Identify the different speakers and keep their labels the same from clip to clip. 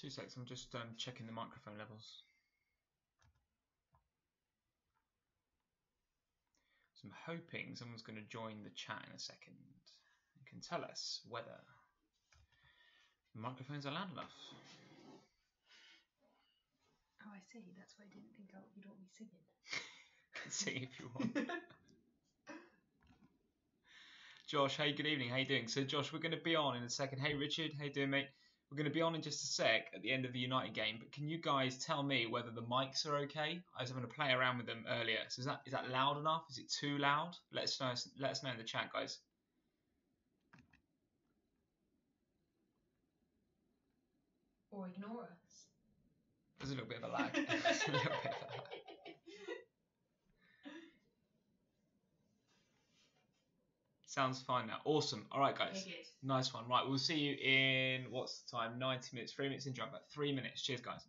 Speaker 1: 2 seconds, I'm just checking the microphone levels. So I'm hoping someone's going to join the chat in a second and can tell us whether the microphones are loud enough.
Speaker 2: Oh, I see. That's why I didn't think you'd want me singing.
Speaker 1: Sing if you want. Josh, hey, good evening. How you doing? So, Josh, we're going to be on in a second. Hey, Richard, how you doing, mate? We're going to be on in just a sec at the end of the United game. But can you guys tell me whether the mics are okay? I was having to play around with them earlier. So is that loud enough? Is it too loud? Let us know in the chat, guys.
Speaker 2: Or ignore us.
Speaker 1: There's a little bit of a lag. There's a little bit of a lag. Sounds fine now. Awesome. All right, guys.
Speaker 2: Okay, good.
Speaker 1: Nice one. Right, we'll see you in, what's the time? 90 minutes, 3 minutes in jump. About 3 minutes. Cheers, guys.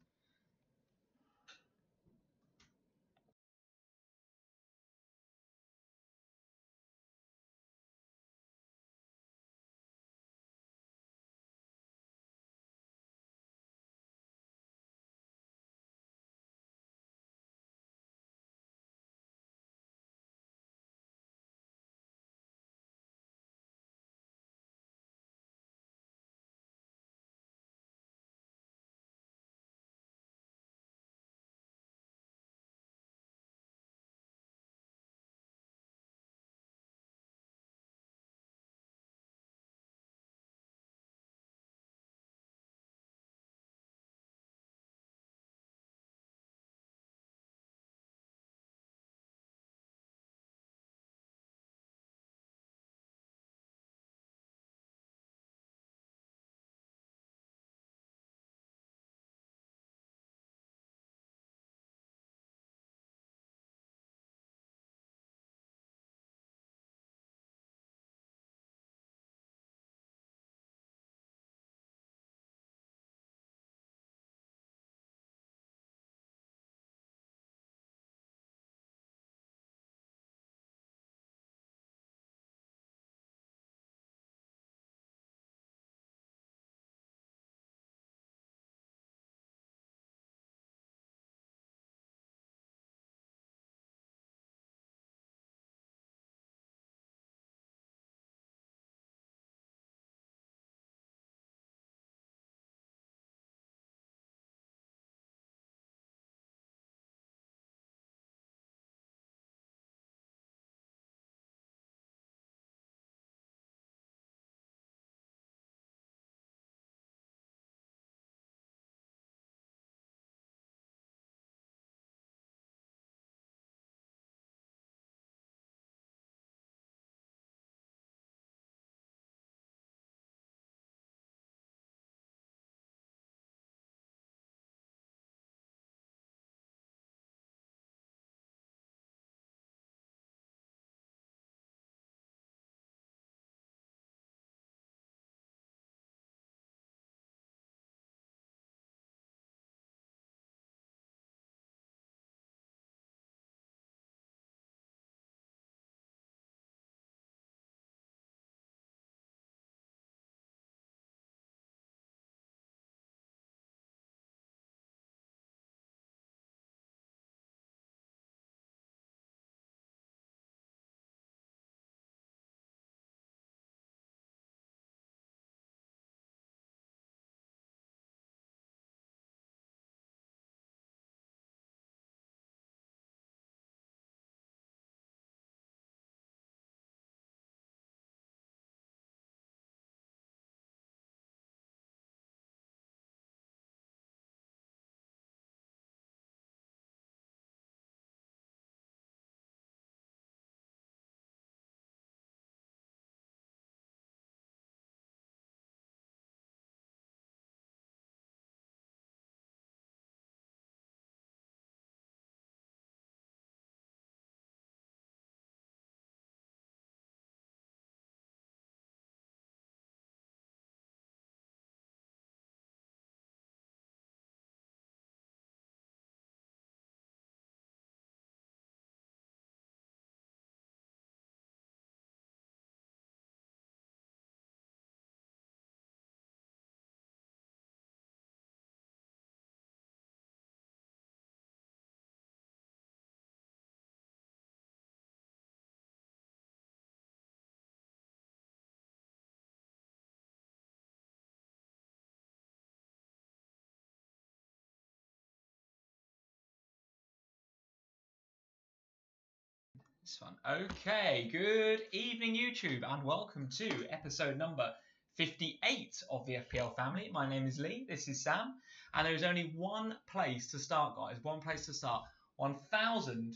Speaker 1: This one. Okay, good evening, YouTube, and welcome to episode number 58 of the FPL family. My name is Lee, this is Sam, and there is only one place to start, guys. One place to start. 1,000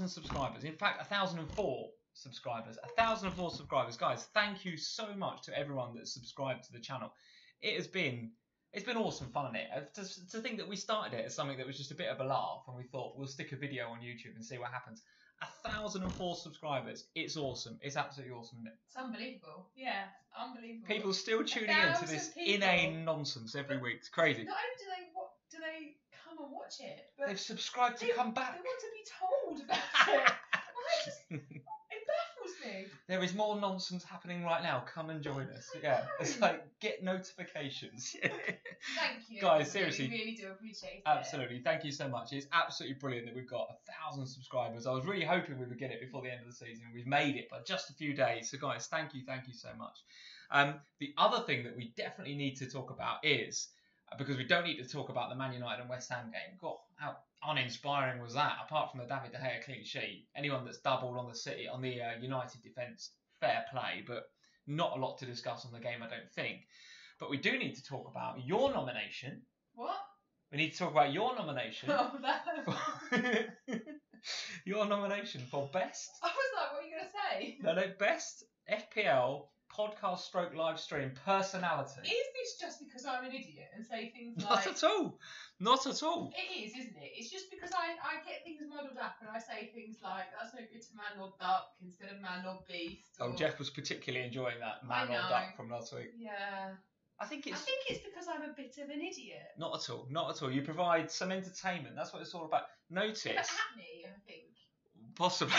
Speaker 1: subscribers. In fact, 1,004 subscribers. 1,004 subscribers. Guys, thank you so much to everyone that's subscribed to the channel. It's been awesome fun, isn't it? To think that we started it as something that was just a bit of a laugh, and we thought we'll stick a video on YouTube and see what happens. 1,004 subscribers. It's awesome. It's absolutely awesome, isn't it?
Speaker 2: It's unbelievable. Yeah, unbelievable.
Speaker 1: People still tuning in to this inane nonsense every week. It's crazy.
Speaker 2: Not only do they come and watch it, but
Speaker 1: they've subscribed to come back.
Speaker 2: They want to be told about it. It baffles me.
Speaker 1: There is more nonsense happening right now. Come and join us. Yeah, it's like get notifications.
Speaker 2: Thank you,
Speaker 1: guys. Seriously,
Speaker 2: we really do appreciate it.
Speaker 1: Absolutely, thank you so much. It's absolutely brilliant that we've got 1,000 subscribers. I was really hoping we would get it before the end of the season. We've made it by just a few days. So, guys, thank you so much. The other thing that we definitely need to talk about is, because we don't need to talk about the Man United and West Ham game. God, how uninspiring was that? Apart from the David De Gea clean sheet, anyone that's doubled on the United defence, fair play, but not a lot to discuss on the game, I don't think. But we do need to talk about your nomination.
Speaker 2: What?
Speaker 1: We need to talk about your nomination.
Speaker 2: Oh, that.
Speaker 1: Your nomination for best.
Speaker 2: I was like, what are you going to say?
Speaker 1: No, best FPL podcast stroke live stream personality.
Speaker 2: Is this just because I'm an idiot and say things like...
Speaker 1: Not at all. Not at all.
Speaker 2: It is, isn't it? It's just because I get things muddled up and I say things like, that's no good to man or duck instead of man or beast. Or...
Speaker 1: Oh, Jeff was particularly enjoying that man or duck from last week.
Speaker 2: Yeah.
Speaker 1: I think it's
Speaker 2: because I'm a bit of an idiot.
Speaker 1: Not at all. Not at all. You provide some entertainment. That's what it's all about. Notice.
Speaker 2: But Hackney, I think.
Speaker 1: Possibly.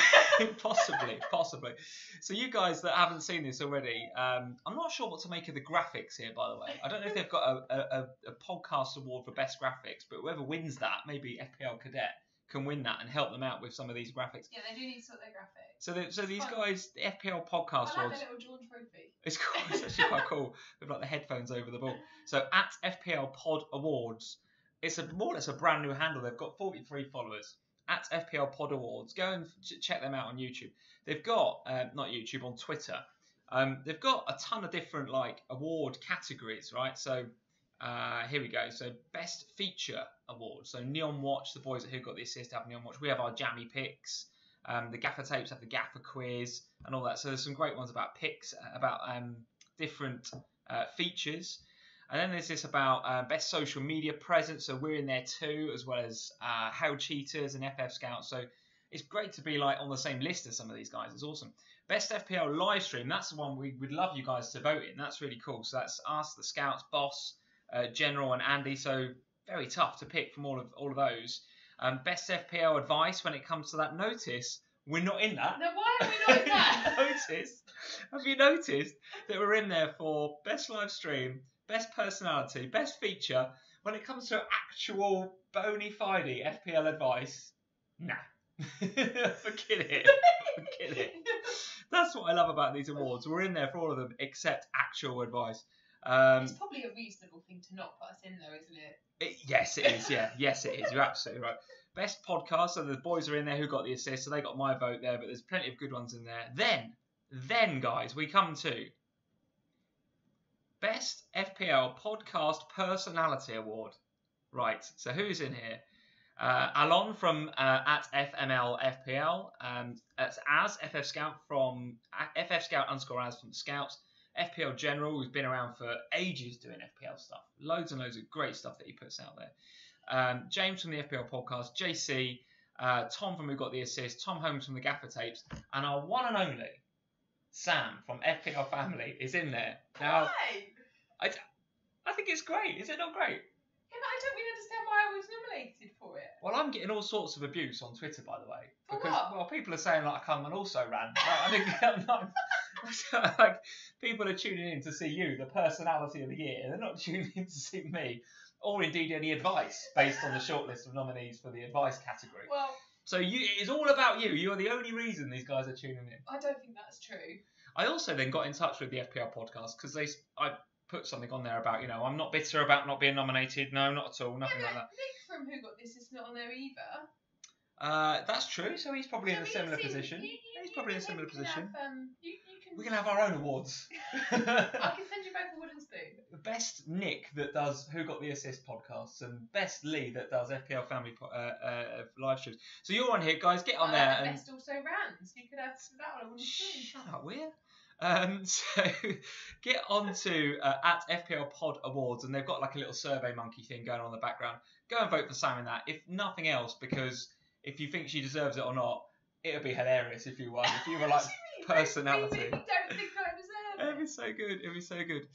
Speaker 1: Possibly. So you guys that haven't seen this already, I'm not sure what to make of the graphics here, by the way. I don't know if they've got a podcast award for best graphics, but whoever wins that, maybe FPL Cadet, can win that and help them out with some of these graphics.
Speaker 2: Yeah, they do need to sort their graphics.
Speaker 1: So these guys, the FPL podcast
Speaker 2: I like
Speaker 1: awards.
Speaker 2: the little John trophy.
Speaker 1: It's cool. It's actually quite cool with like the headphones over the ball. So at FPL Pod Awards, it's more or less a brand new handle. They've got 43 followers. At FPL Pod Awards, go and check them out on YouTube. They've got not YouTube, on Twitter. They've got a ton of different like award categories, right? So here we go. So best feature award. So Neon Watch, the boys who got the assist have Neon Watch. We have our jammy picks. The gaffer tapes have the gaffer quiz and all that. So there's some great ones about picks, about different features. And then there's this about best social media presence. So we're in there too, as well as How Cheaters and FF Scouts. So it's great to be like on the same list as some of these guys. It's awesome. Best FPL live stream. That's the one we would love you guys to vote in. That's really cool. So that's us, the Scouts, Boss, General, and Andy. So very tough to pick from all of those. Best FPL advice when it comes to that. Notice we're not in that.
Speaker 2: No, why are we not in that?
Speaker 1: Have you noticed that we're in there for best live stream, best personality, best feature? When it comes to actual bona fide FPL advice, nah. Forget it. Forget it. That's what I love about these awards. We're in there for all of them except actual advice.
Speaker 2: It's probably a reasonable thing to not put us in though, isn't it?
Speaker 1: Yes, it is. Yeah, yes, it is. You're absolutely right. Best podcast. So the boys are in there who got the assist, so they got my vote there. But there's plenty of good ones in there. Then, guys, we come to best FPL podcast personality award. Right. So who's in here? Alon from at FMLFPL. That's Az FF Scout from FF Scout _ Az from the Scouts. FPL General, who's been around for ages doing FPL stuff. Loads and loads of great stuff that he puts out there. James from the FPL podcast, JC, Tom from Who Got the Assist, Tom Holmes from the Gaffer Tapes, and our one and only Sam from FPL Family is in there. Now,
Speaker 2: Why?
Speaker 1: I think it's great. Is it not great?
Speaker 2: Yeah, but I don't really understand why I was nominated for it.
Speaker 1: Well, I'm getting all sorts of abuse on Twitter, by the way.
Speaker 2: For
Speaker 1: Because,
Speaker 2: what?
Speaker 1: well, people are saying like I come and also ran. I think I'm not. Like, people are tuning in to see you, the personality of the year. They're not tuning in to see me, or indeed any advice based on the shortlist of nominees for the advice category.
Speaker 2: Well,
Speaker 1: So it's all about you. You are the only reason these guys are tuning in.
Speaker 2: I don't think that's true.
Speaker 1: I also then got in touch with the FPL podcast because I put something on there about, I'm not bitter about not being nominated. No, not at all. Nothing like that.
Speaker 2: Nick from Who Got This is not on there either.
Speaker 1: That's true. So he's probably in a similar position. He's probably in a similar position.
Speaker 2: You
Speaker 1: We can have our own awards.
Speaker 2: I can send you both a wooden spoon.
Speaker 1: Best Nick that does Who Got the Assist podcasts, and best Lee that does FPL Family live streams. So you're on here, guys. Get on there.
Speaker 2: And best also rants. You could have that on a wooden spoon.
Speaker 1: Shut up, Weir. So get on to at FPL Pod Awards, and they've got like a little Survey Monkey thing going on in the background. Go and vote for Sam in that, if nothing else, because if you think she deserves it or not, it'll be hilarious if you won. If you were like personality.
Speaker 2: You don't think I deserve it.
Speaker 1: It'd be so good. It'd be so good.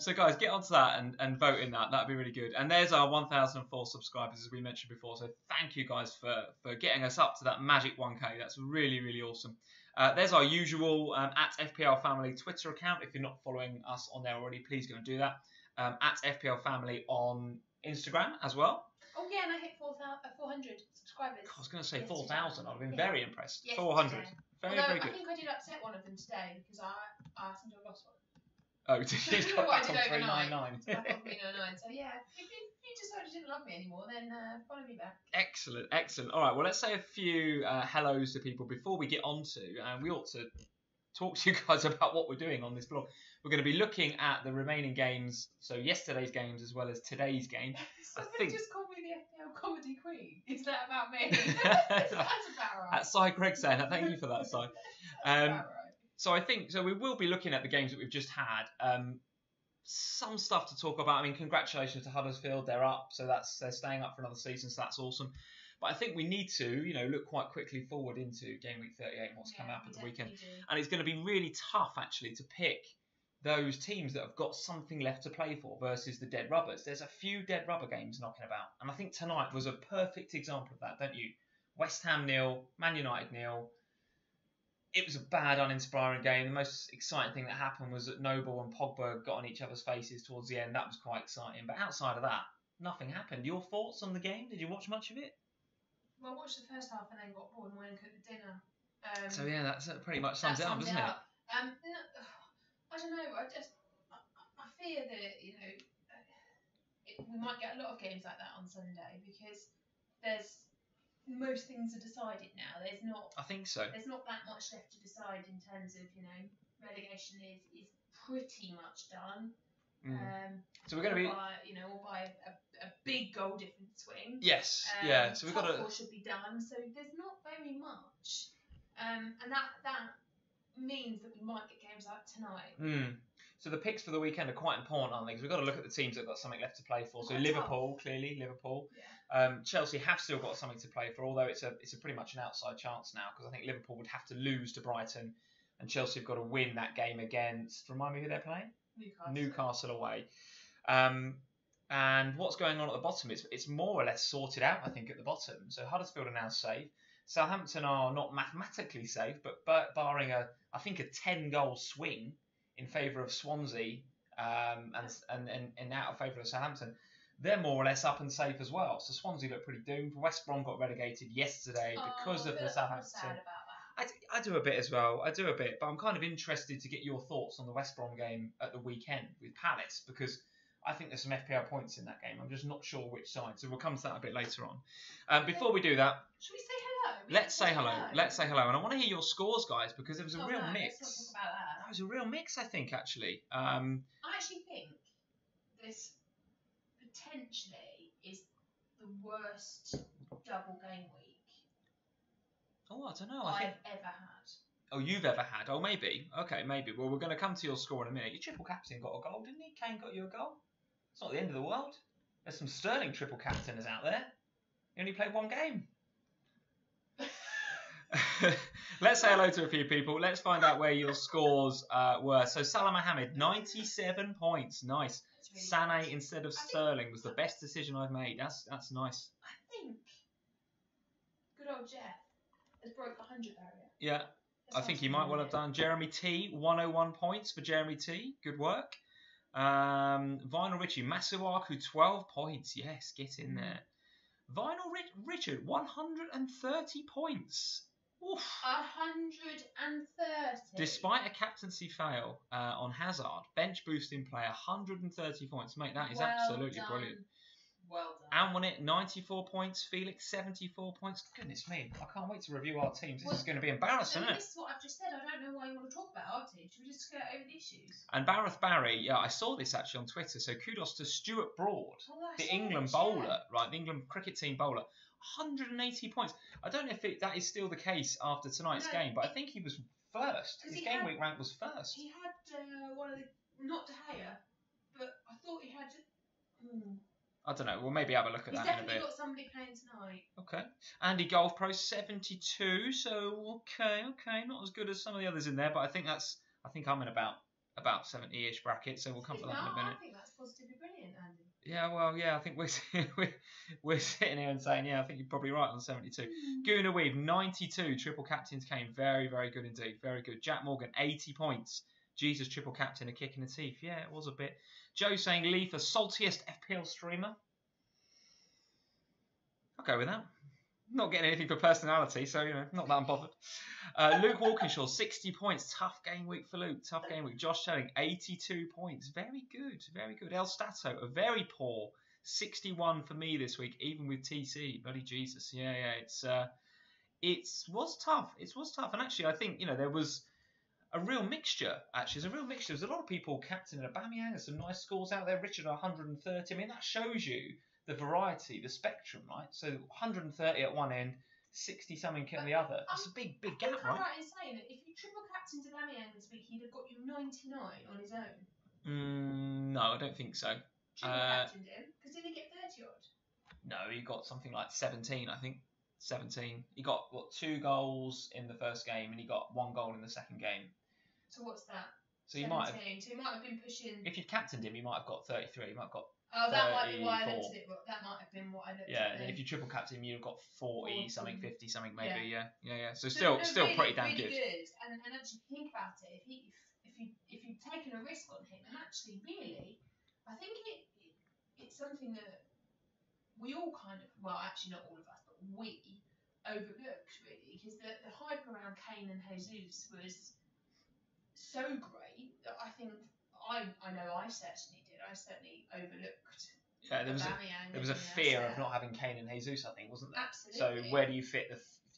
Speaker 1: So guys, get onto that and vote in that. That'd be really good. And there's our 1,004 subscribers, as we mentioned before. So thank you guys for getting us up to that magic 1K. That's really, really awesome. There's our usual at FPL Family Twitter account. If you're not following us on there already, please go and do that. At FPL Family on Instagram as well.
Speaker 2: Oh yeah, and I hit 400 subscribers.
Speaker 1: I was going to say 4,000. I'd have been very impressed.
Speaker 2: Yes,
Speaker 1: 400.
Speaker 2: yeah.
Speaker 1: Very,
Speaker 2: Although
Speaker 1: very good.
Speaker 2: I think I did upset one of them today because I seem to have lost one.
Speaker 1: Oh, did you got
Speaker 2: What I
Speaker 1: back
Speaker 2: did
Speaker 1: on
Speaker 2: overnight.
Speaker 1: 399?
Speaker 2: Back on 399. So yeah, if you decide you didn't love me anymore, then follow me back.
Speaker 1: Excellent, excellent. All right, well, let's say a few hellos to people before we get on to, and we ought to talk to you guys about what we're doing on this blog. We're going to be looking at the remaining games, so yesterday's games as well as today's game.
Speaker 2: Somebody just called me the FPL comedy queen. Is that about me? That's about right.
Speaker 1: That's Cy Craig saying that. Thank you for that, Cy.
Speaker 2: That's about right.
Speaker 1: So we will be looking at the games that we've just had. Some stuff to talk about. I mean, congratulations to Huddersfield. They're up, so they're staying up for another season, so that's awesome. But I think we need to, look quite quickly forward into game week 38 and what's coming up at the weekend. And it's going to be really tough, actually, to pick those teams that have got something left to play for versus the dead rubbers. There's a few dead rubber games knocking about. And I think tonight was a perfect example of that, don't you? West Ham 0, Man United 0. It was a bad, uninspiring game. The most exciting thing that happened was that Noble and Pogba got on each other's faces towards the end. That was quite exciting. But outside of that, nothing happened. Your thoughts on the game? Did you watch much of it?
Speaker 2: Well, I watched the first half and then got bored and went and cooked the dinner.
Speaker 1: So yeah, that's pretty much sums it up, doesn't it?
Speaker 2: No, I don't know. I fear that we might get a lot of games like that on Sunday because most things are decided now. There's not.
Speaker 1: I think so.
Speaker 2: There's not that much left to decide in terms of relegation is pretty much done.
Speaker 1: So we're going to be,
Speaker 2: all by a big goal difference swing.
Speaker 1: Yes, yeah. So we've got
Speaker 2: to. Should be done. So there's not very much, and that means that we might get games like tonight.
Speaker 1: So the picks for the weekend are quite important, aren't they? Because we've got to look at the teams that have got something left to play for. So Liverpool, clearly Liverpool.
Speaker 2: Yeah.
Speaker 1: Chelsea have still got something to play for, although it's a pretty much an outside chance now because I think Liverpool would have to lose to Brighton, and Chelsea have got to win that game against. Remind me who they're playing. Newcastle away. And what's going on at the bottom? It's more or less sorted out, I think, at the bottom. So Huddersfield are now safe. Southampton are not mathematically safe, but barring a 10-goal swing in favour of Swansea and out of favour of Southampton, they're more or less up and safe as well. So Swansea look pretty doomed. West Brom got relegated yesterday because of the Southampton.
Speaker 2: Sad about that.
Speaker 1: I do a bit as well. I do a bit, but I'm kind of interested to get your thoughts on the West Brom game at the weekend with Palace because I think there's some FPL points in that game. I'm just not sure which side, so we'll come to that a bit later on. Before we do that,
Speaker 2: should we say hello?
Speaker 1: Let's say hello. Let's say hello, and I want to hear your scores, guys, because there was a real mix.
Speaker 2: Let's not talk about that.
Speaker 1: That was a real mix, I think, actually.
Speaker 2: I actually think this potentially is the worst double game week.
Speaker 1: Oh, I don't know.
Speaker 2: I've ever had.
Speaker 1: Oh, you've ever had? Oh, maybe. Okay, maybe. Well, we're going to come to your score in a minute. Your triple captain got a goal, didn't he? Kane got you a goal. It's not the end of the world. There's some sterling triple captainers out there. He only played one game. Let's say hello to a few people. Let's find out where your scores were. So Salah Mohammed, 97 points. Nice. Really Sané nice. Instead of Sterling was the best decision I've made. That's nice.
Speaker 2: I think good old Jeff has broke the 100 barrier.
Speaker 1: Yeah. I think he might well have done. Jeremy T, 101 points for Jeremy T. Good work. Vinyl Richie, Masuaku, 12 points. Yes, get in there. Vinyl Richard, 130 points. Oof.
Speaker 2: 130.
Speaker 1: Despite a captaincy fail on Hazard, bench boosting player, 130 points. Mate, that is absolutely brilliant.
Speaker 2: Well done.
Speaker 1: And won it 94 points. Felix 74 points. Goodness me, I can't wait to review our teams. This is going to be embarrassing, isn't it?
Speaker 2: This is what I've just said. I don't know why you want to talk about our team. Should we just skirt over the issues?
Speaker 1: And Bareth Barry, yeah, I saw this actually on Twitter. So kudos to Stuart Broad, the England bowler, right? The England cricket team bowler. 180 points. I don't know if that is still the case after tonight's game, but I think he was first. His game week rank was first.
Speaker 2: He had one of the, not De Gea, but I thought he had.
Speaker 1: I don't know. We'll maybe have a look at that in a bit.
Speaker 2: He's definitely got somebody playing tonight.
Speaker 1: Okay. Andy Golf Pro 72. So okay, not as good as some of the others in there, but I think I'm in about 70-ish bracket. So we'll come to that in a minute.
Speaker 2: I think that's positively brilliant, Andy.
Speaker 1: Yeah, well, yeah, I think we're sitting here and saying, yeah, I think you're probably right on 72. Guna Weave 92. Triple captains came very, very good indeed. Very good. Jack Morgan 80 points. Jesus, triple captain, a kick in the teeth. Yeah, it was a bit. Joe saying Lee for saltiest FPL streamer. I'll go with that. Not getting anything for personality, so, not that I'm bothered. Luke Walkinshaw, 60 points. Tough game week for Luke. Tough game week. Josh Telling, 82 points. Very good. Very good. El Stato, a very poor 61 for me this week, even with TC. Bloody Jesus. Yeah. It was tough. It was tough. And actually, I think, there was a real mixture, actually. There's a real mixture. There's a lot of people captaining Aubameyang. There's some nice scores out there. Richard, 130. I mean, that shows you the variety, the spectrum, right? So 130 at one end, 60-something at the other. That's a big gap, right?
Speaker 2: I'm right in saying that if you triple captained Aubameyang this week, he'd have got you 99 on his own.
Speaker 1: No, I don't think so.
Speaker 2: Triple captained him? Because did he get 30 odd?
Speaker 1: No, he got something like 17, I think. 17. He got, 2 goals in the first game, and he got 1 goal in the second game.
Speaker 2: So what's that?
Speaker 1: So he might have
Speaker 2: been pushing.
Speaker 1: If you'd captained him, he might have got 33. He might have got.
Speaker 2: Oh, that might be why I looked at it. That might have been what I looked at.
Speaker 1: Yeah, and if you triple captain him, you'd have got 40 something, 50 something, maybe. Yeah. So
Speaker 2: still
Speaker 1: really, pretty damn
Speaker 2: really
Speaker 1: good.
Speaker 2: And actually think about it. If you've taken a risk on him, and actually really, I think it's something that we all kind of, well, actually not all of us, but we overlooked really, because the hype around Kane and Jesus was so great that I think I know I certainly did. I certainly overlooked.
Speaker 1: Yeah, there was a fear of not having Kane and Jesus, I think, wasn't there?
Speaker 2: Absolutely.
Speaker 1: So where do you fit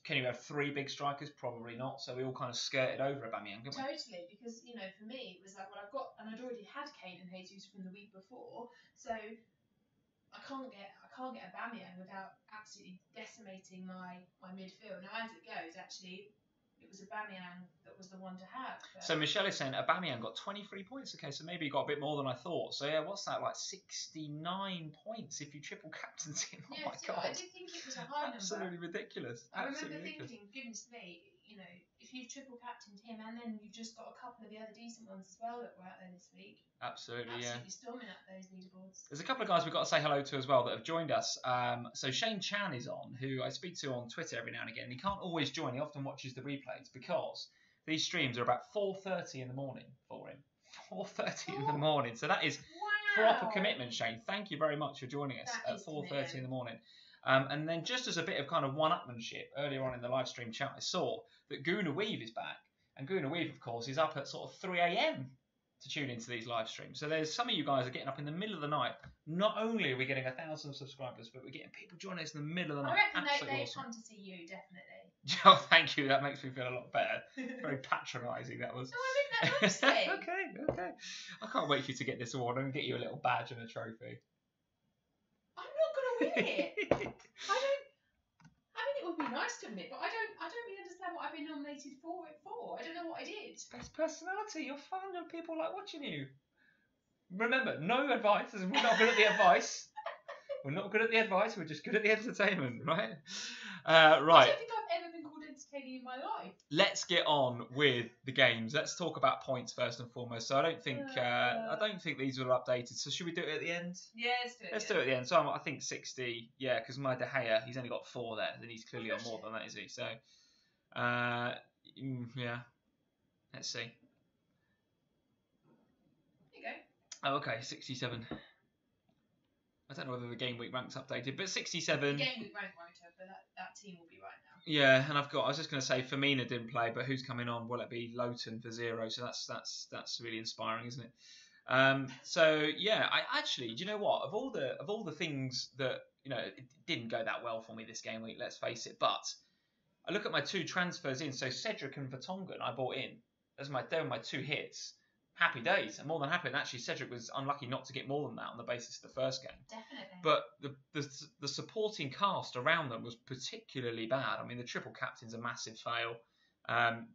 Speaker 1: can you have 3 big strikers? Probably not. So we all kind of skirted over Aubameyang, didn't we?
Speaker 2: Totally, because for me it was like, well, I'd already had Kane and Jesus from the week before, so I can't get Aubameyang without absolutely decimating my midfield. Now, as it goes, actually, it was Aubameyang that was the one to have. But...
Speaker 1: So Michelle is saying Aubameyang got 23 points. Okay, so maybe he got a bit more than I thought. So yeah, what's that, like 69 points if you triple captained him? Oh my God.
Speaker 2: I did think it was a high number.
Speaker 1: Absolutely ridiculous.
Speaker 2: I remember thinking, goodness me, if you've triple captained him and then you've just got a couple of the other decent ones as well that were out there this week.
Speaker 1: Absolutely
Speaker 2: storming up those leaderboards.
Speaker 1: There's a couple of guys we've got to say hello to as well that have joined us. So Shane Chan is on, who I speak to on Twitter every now and again. He can't always join. He often watches the replays because these streams are about 4:30 in the morning for him. 4:30 in the morning. So that is proper commitment, Shane. Thank you very much for joining us at 4:30 in the morning. And then just as a bit of kind of one-upmanship, earlier on in the live stream chat, I saw that Guna Weave is back. And Guna Weave, of course, is up at sort of 3 a.m. to tune into these live streams. So there's some of you guys are getting up in the middle of the night. Not only are we getting 1,000 subscribers, but we're getting people joining us in the middle of the night.
Speaker 2: I reckon they
Speaker 1: awesome.
Speaker 2: come to see you, definitely.
Speaker 1: Oh, thank you. That makes me feel a lot better. Very patronising, that was.
Speaker 2: No, I mean that honestly.
Speaker 1: Okay. I can't wait for you to get this award and get you a little badge and a trophy.
Speaker 2: I'm not going to win it. It would be nice to admit, but I don't really understand what I've been nominated for it for. I don't know what I did.
Speaker 1: Best personality. You're fun and people like watching you. Remember, no advice. We're not good at the advice. We're not good at the advice. We're just good at the entertainment, right?
Speaker 2: I don't think I've ever been called entertaining in my life.
Speaker 1: Let's get on with the games. Let's talk about points first and foremost. So I don't think these were updated. So should we do it at the end?
Speaker 2: Yeah, let's do it.
Speaker 1: At the end. So I think 60. Yeah, because my De Gea, he's only got 4 there, and he's clearly on more than that, is he? So, yeah. Let's see.
Speaker 2: There you go.
Speaker 1: Oh, okay, 67. I don't know whether the game week rank's updated, but 67.
Speaker 2: The game week rank won't have, but that team will be right now.
Speaker 1: Yeah, and I was just going to say Firmino didn't play, but who's coming on? Will it be Lowton for 0? So that's really inspiring, isn't it? So yeah, I actually, do you know what? Of all the things that it didn't go that well for me this game week. Let's face it. But I look at my 2 transfers in. So Cedric and Vertonghen, I bought in. They were my 2 hits. Happy days. I'm more than happy. And actually, Cedric was unlucky not to get more than that on the basis of the first game.
Speaker 2: Definitely.
Speaker 1: But the supporting cast around them was particularly bad. I mean, the triple captain's a massive fail.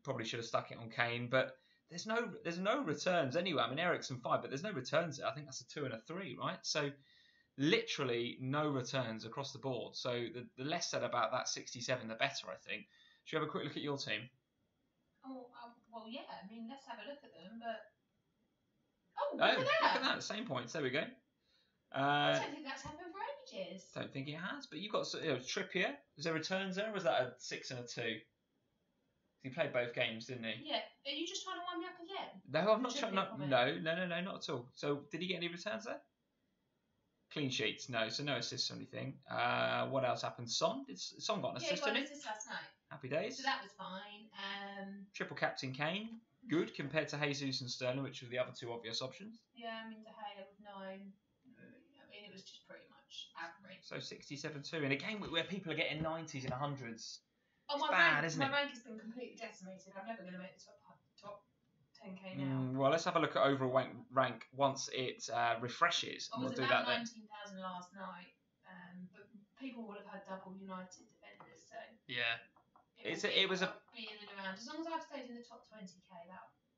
Speaker 1: Probably should have stuck it on Kane, but there's no returns anyway. I mean, Eriksen 5, but there's no returns there. I think that's a 2 and a 3, right? So literally no returns across the board. So the less said about that 67, the better, I think. Should we have a quick look at your team?
Speaker 2: Oh, well, yeah. I mean, let's have a look at them, but...
Speaker 1: Look at that. Same points. There we go.
Speaker 2: I don't think that's happened for ages.
Speaker 1: Don't think it has, but you've got Trippier. Is there returns there, or was that a 6 and a 2? He played both games, didn't he?
Speaker 2: Yeah. Are you just trying to wind me up again?
Speaker 1: No, I'm not trying. No, not at all. So, did he get any returns there? Clean sheets, no. So no assists or anything. What else happened? Son got an assist,
Speaker 2: didn't he?
Speaker 1: An
Speaker 2: assist last night.
Speaker 1: Happy days.
Speaker 2: So that was fine.
Speaker 1: Triple captain Kane, good compared to Jesus and Sterling, which were the other 2 obvious options.
Speaker 2: Yeah, I mean, De Gea with 9. I mean, it was just pretty much average.
Speaker 1: So 67-2 in a game where people are getting 90s and 100s.
Speaker 2: Oh,
Speaker 1: isn't it?
Speaker 2: My rank has been completely decimated. I'm never going to make the top 10k now.
Speaker 1: Well, let's have a look at overall rank once it refreshes.
Speaker 2: I was about 19,000 last night, but people would have had double United defenders, so
Speaker 1: yeah,
Speaker 2: it was being in and around. As long as I've stayed in the top 20k,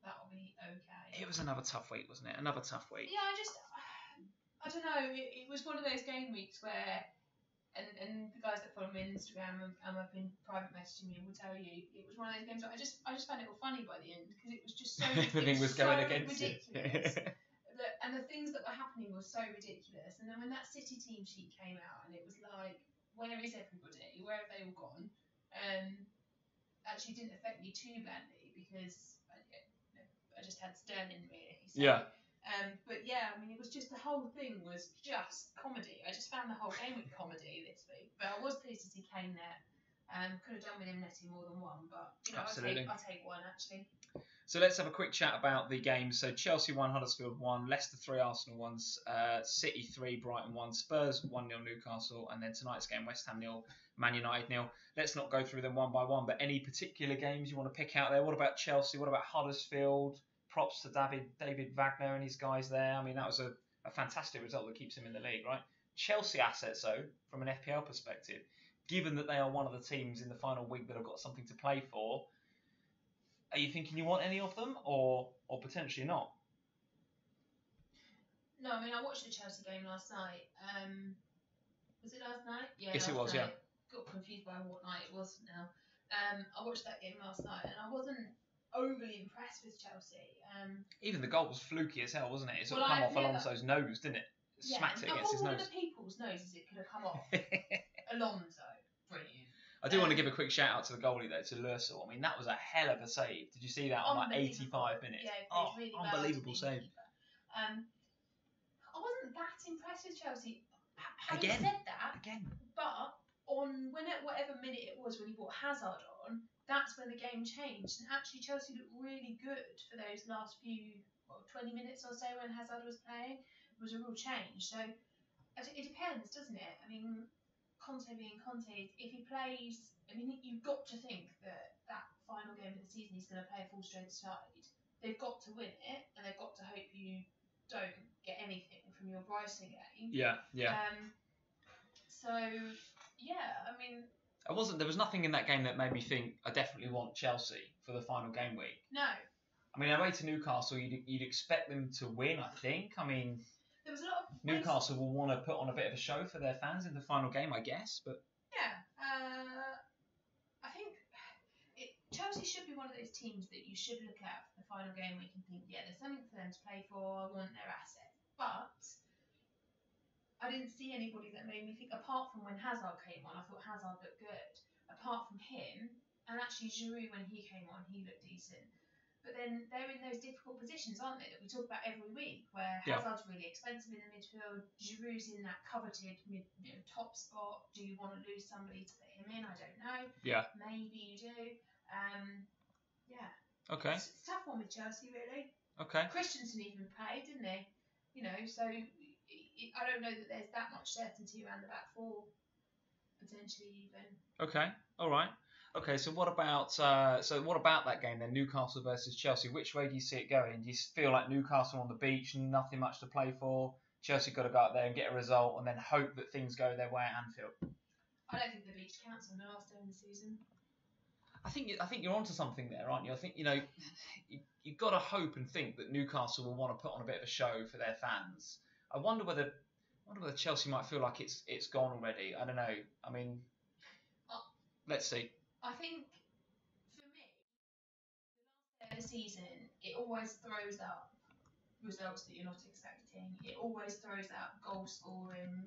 Speaker 2: that'll be okay.
Speaker 1: It was another tough week, wasn't it? Another tough week.
Speaker 2: Yeah, I don't know. It was one of those game weeks where. And the guys that follow me on Instagram and have been private messaging me will tell you it was one of those games where I just found it all funny by the end because it was just so
Speaker 1: everything was going against
Speaker 2: ridiculous. And the things that were happening were so ridiculous. And then when that City team sheet came out and it was like, where is everybody? Where have they all gone? Actually didn't affect me too badly because I just had Sterling really. So,
Speaker 1: yeah.
Speaker 2: But yeah, I mean, it was just the whole thing was just comedy. I just found the whole game with comedy this week. But I was pleased to see Kane there. Could have done with him netting more than one, but
Speaker 1: Absolutely.
Speaker 2: I'll take one actually.
Speaker 1: So let's have a quick chat about the games. So Chelsea 1, Huddersfield 1, Leicester 3, Arsenal 1, City 3, Brighton 1, Spurs 1-0 Newcastle, and then tonight's game West Ham 0, Man United 0. Let's not go through them one by one, but any particular games you want to pick out there? What about Chelsea? What about Huddersfield? Props to David Wagner and his guys there. I mean, that was a fantastic result that keeps him in the league, right? Chelsea assets, though, from an FPL perspective, given that they are one of the teams in the final week that have got something to play for, are you thinking you want any of them or potentially not?
Speaker 2: No, I mean, I watched the Chelsea game last night. Was it last night? Yeah,
Speaker 1: yes, it was,
Speaker 2: night.
Speaker 1: Yeah.
Speaker 2: Got confused by what night it was now. I watched that game last night and I wasn't overly impressed with Chelsea.
Speaker 1: Even the goal was fluky as hell, wasn't it? It sort of come off Alonso's nose, didn't it? Smacked it against his nose.
Speaker 2: Of all the people's noses it could have come off. Alonso, brilliant.
Speaker 1: I do want to give a quick shout out to the goalie though, to Lursel. I mean, that was a hell of a save. Did you see that on like 85 minutes?
Speaker 2: Yeah, really
Speaker 1: unbelievable save.
Speaker 2: I wasn't that impressed with Chelsea.
Speaker 1: Again,
Speaker 2: said that, but on whatever minute it was when he brought Hazard on, that's when the game changed. And actually, Chelsea looked really good for those last few 20 minutes or so when Hazard was playing. It was a real change. So it depends, doesn't it? I mean, Conte being Conte, if he plays, I mean, you've got to think that final game of the season he's going to play a full strength side. They've got to win it, and they've got to hope you don't get anything from your Brighton game.
Speaker 1: Yeah.
Speaker 2: So yeah, I mean.
Speaker 1: There was nothing in that game that made me think I definitely want Chelsea for the final game week.
Speaker 2: No.
Speaker 1: I mean, away to Newcastle, you'd expect them to win, I think. I mean,
Speaker 2: there was a lot of
Speaker 1: Newcastle will want to put on a bit of a show for their fans in the final game, I guess. But
Speaker 2: yeah, I think Chelsea should be one of those teams that you should look at for the final game week and think, yeah, there's something for them to play for. I want their assets, but I didn't see anybody that made me think, apart from when Hazard came on, I thought Hazard looked good. Apart from him, and actually Giroud, when he came on, he looked decent. But then they're in those difficult positions, aren't they, that we talk about every week, where Hazard's really expensive in the midfield, Giroud's in that coveted top spot. Do you want to lose somebody to put him in? I don't know.
Speaker 1: Yeah.
Speaker 2: Maybe you do. Yeah.
Speaker 1: Okay.
Speaker 2: It's a tough one with Chelsea, really.
Speaker 1: Okay.
Speaker 2: Christensen even played, didn't he? You know, so I don't know that there's that much certainty around the back four, potentially even.
Speaker 1: Okay. All right. Okay. So what about that game then? Newcastle versus Chelsea. Which way do you see it going? Do you feel like Newcastle on the beach, nothing much to play for? Chelsea got to go out there and get a result, and then hope that things go their way at Anfield.
Speaker 2: I don't think the beach counts on the last day of the season.
Speaker 1: I think you're onto something there, aren't you? I think you've got to hope and think that Newcastle will want to put on a bit of a show for their fans. I wonder whether Chelsea might feel like it's gone already. I don't know. I mean, let's see.
Speaker 2: I think for me, the last day of the season, it always throws up results that you're not expecting. It always throws out goal scoring.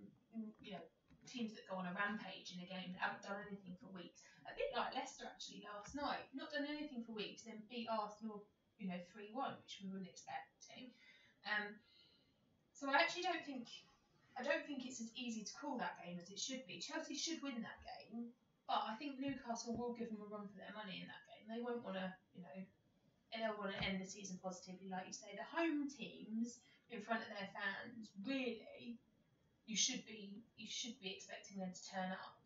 Speaker 2: Teams that go on a rampage in a game that haven't done anything for weeks. A bit like Leicester actually last night, not done anything for weeks, then beat Arsenal, 3-1, which we weren't expecting. So I actually don't think it's as easy to call that game as it should be. Chelsea should win that game, but I think Newcastle will give them a run for their money in that game. They won't want to, they'll want to end the season positively, like you say. The home teams in front of their fans, really. You should be expecting them to turn up.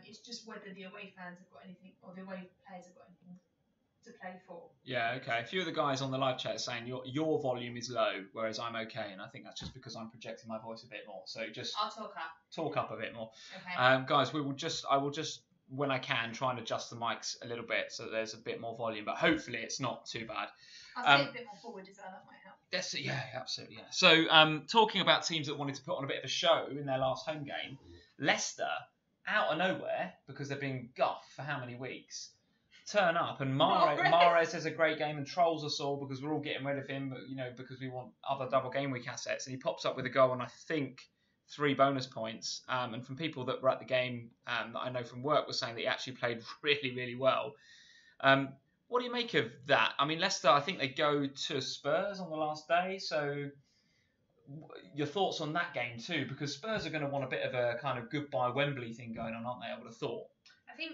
Speaker 2: It's just whether the away fans have got anything, or the away players have got anything to play for.
Speaker 1: Yeah, okay. A few of the guys on the live chat are saying your volume is low, whereas I'm okay, and I think that's just because I'm projecting my voice a bit more. So
Speaker 2: I'll talk up.
Speaker 1: Talk up a bit more.
Speaker 2: Okay.
Speaker 1: Guys, I will just when I can try and adjust the mics a little bit so that there's a bit more volume, but hopefully it's not too bad.
Speaker 2: I'll sit a bit more forward as well. That might help.
Speaker 1: Yeah, absolutely. Yeah. So, talking about teams that wanted to put on a bit of a show in their last home game, Leicester, out of nowhere, because they've been guffed for how many weeks, turn up, and Mahrez has a great game and trolls us all because we're all getting rid of him, because we want other double game week assets, and he pops up with a goal and I think 3 bonus points. And from people that were at the game that I know from work were saying that he actually played really, really well. What do you make of that? I mean, Leicester, I think they go to Spurs on the last day. So your thoughts on that game too? Because Spurs are going to want a bit of a kind of goodbye Wembley thing going on, aren't they? I would have thought.
Speaker 2: I think,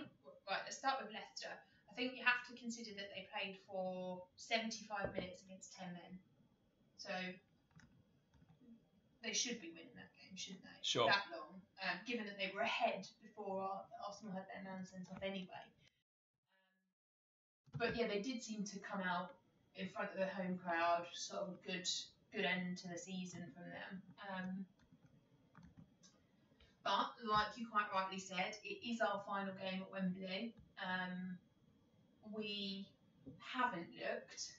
Speaker 2: right, let's start with Leicester. I think you have to consider that they played for 75 minutes against 10 men. So they should be winning that game, shouldn't they?
Speaker 1: Sure.
Speaker 2: That long, given that they were ahead before Arsenal had their man sent off anyway. But yeah, they did seem to come out in front of the home crowd, sort of a good end to the season from them. But like you quite rightly said, it is our final game at Wembley. We haven't looked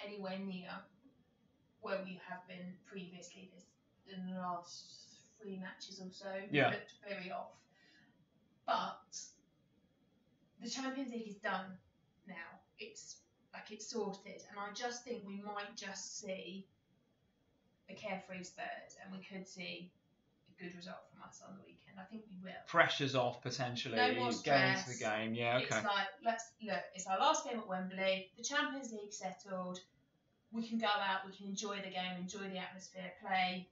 Speaker 2: anywhere near where we have been previously in the last 3 matches or so.
Speaker 1: Yeah.
Speaker 2: We looked very off. But the Champions League is done now. It's sorted, and I just think we might just see a carefree Spurs, and we could see a good result from us on the weekend. I think we will.
Speaker 1: Pressure's off potentially.
Speaker 2: No more stress.
Speaker 1: Going into the game. Yeah, okay.
Speaker 2: It's like, it's our last game at Wembley. The Champions League settled. We can go out. We can enjoy the game, enjoy the atmosphere, play,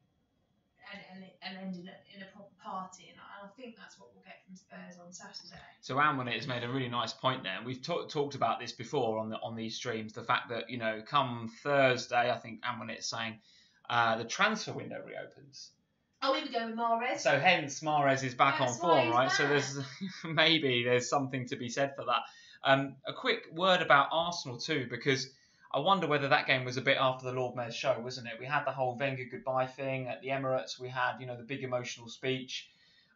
Speaker 2: and end in a proper party. And I think that's what we'll get from Spurs on Saturday. So
Speaker 1: Amwonit has made a really nice point there. We've talked about this before on these streams. The fact that come Thursday, I think Amwonit is saying the transfer window reopens.
Speaker 2: Oh, we would go with Mahrez.
Speaker 1: So hence Mahrez is back
Speaker 2: That's
Speaker 1: on form, right?
Speaker 2: back.
Speaker 1: So there's something to be said for that. A quick word about Arsenal too, because I wonder whether that game was a bit after the Lord Mayor's show, wasn't it? We had the whole Wenger goodbye thing at the Emirates. We had, the big emotional speech.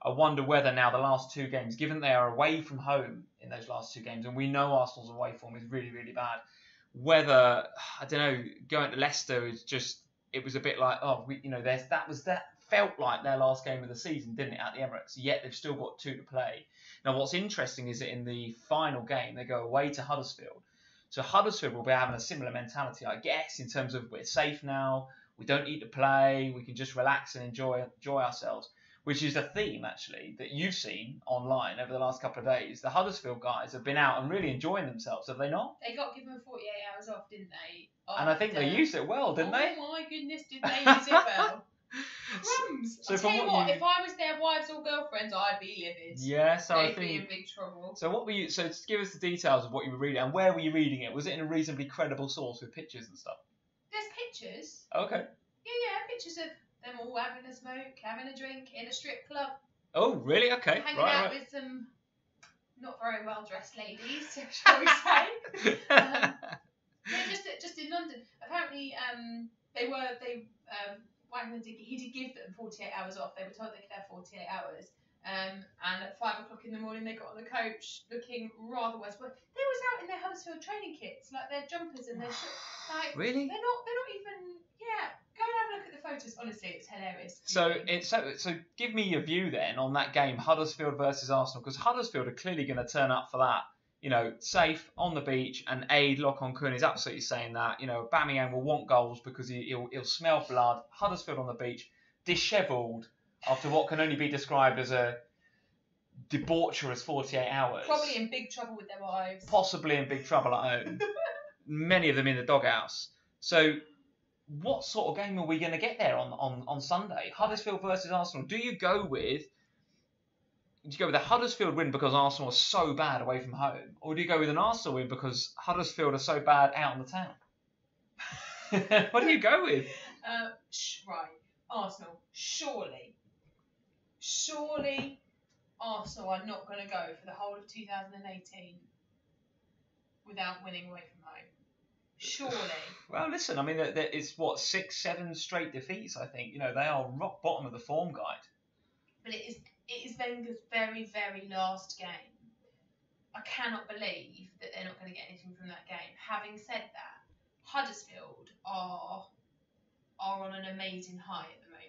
Speaker 1: I wonder whether now the last 2 games, given they are away from home in those last 2 games, and we know Arsenal's away form is really, really bad, whether, I don't know, going to Leicester is just, it was a bit like, that felt like their last game of the season, didn't it, at the Emirates? Yet they've still got 2 to play. Now, what's interesting is that in the final game, they go away to Huddersfield. So Huddersfield will be having a similar mentality, I guess, in terms of we're safe now, we don't need to play, we can just relax and enjoy ourselves, which is a theme, actually, that you've seen online over the last couple of days. The Huddersfield guys have been out and really enjoying themselves, have they not?
Speaker 2: They got given 48 hours off, didn't they?
Speaker 1: And I think they used it well, didn't they?
Speaker 2: Oh my goodness, did they use it well? games.
Speaker 1: So
Speaker 2: I tell
Speaker 1: from
Speaker 2: you
Speaker 1: what
Speaker 2: what,
Speaker 1: you-
Speaker 2: if I was their wives or girlfriends, I'd be livid.
Speaker 1: Yeah, so I
Speaker 2: They'd be in
Speaker 1: think.
Speaker 2: big trouble.
Speaker 1: So what were you? So just give us the details of what you were reading and where were you reading it? Was it in a reasonably credible source with pictures and stuff?
Speaker 2: There's pictures.
Speaker 1: Okay.
Speaker 2: Yeah, pictures of them all having a smoke, having a drink in a strip club.
Speaker 1: Oh, really? Okay.
Speaker 2: Hanging
Speaker 1: Right.
Speaker 2: out with some not very well dressed ladies, shall we say? Yeah, just in London. Apparently, Wagner he did give them 48 hours off. They were told they could have 48 hours. And at 5 o'clock in the morning, they got on the coach looking rather worse. But they was out in their Huddersfield training kits, like their jumpers and their like.
Speaker 1: Really?
Speaker 2: They're not even. Yeah, go and have a look at the photos. Honestly, it's hilarious.
Speaker 1: So give me your view then on that game, Huddersfield versus Arsenal, because Huddersfield are clearly going to turn up for that. You know, safe on the beach, and Aid Lock-on-Kun is absolutely saying that. You know, Aubameyang will want goals because he'll smell blood. Huddersfield on the beach, dishevelled after what can only be described as a debaucherous 48 hours.
Speaker 2: Probably in big trouble with their wives.
Speaker 1: Possibly in big trouble at home. Many of them in the doghouse. So, what sort of game are we going to get there on Sunday? Huddersfield versus Arsenal. Do you go with a Huddersfield win because Arsenal are so bad away from home? Or do you go with an Arsenal win because Huddersfield are so bad out in the town? What do you go with?
Speaker 2: Right. Arsenal. Surely Arsenal are not going to go for the whole of 2018 without winning away from home. Surely.
Speaker 1: Well, listen, I mean, it's what, 6-7 straight defeats, I think. You know, they are rock bottom of the form guide.
Speaker 2: But it is Wenger's very, very last game. I cannot believe that they're not going to get anything from that game. Having said that, Huddersfield are on an amazing high at the moment.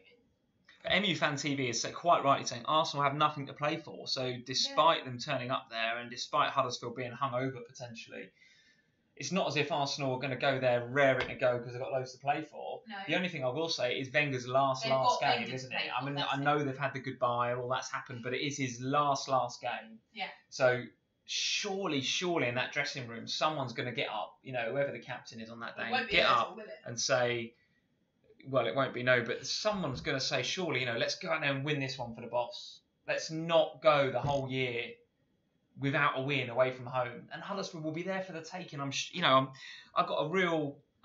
Speaker 1: But MU Fan TV is quite rightly saying Arsenal have nothing to play for. So despite them turning up there and despite Huddersfield being hungover potentially, it's not as if Arsenal are going to go there raring to go because they've got loads to play for.
Speaker 2: No.
Speaker 1: The only thing I will say is Wenger's last game, isn't it? I mean, I know they've had the goodbye and all that's happened, but it is his last game.
Speaker 2: Yeah.
Speaker 1: So surely in that dressing room, someone's going to get up, you know, whoever the captain is on that day, get up and say, well, it won't be but someone's going to say, surely, you know, let's go out there and win this one for the boss. Let's not go the whole year without a win away from home. And Huddersfield will be there for the taking. I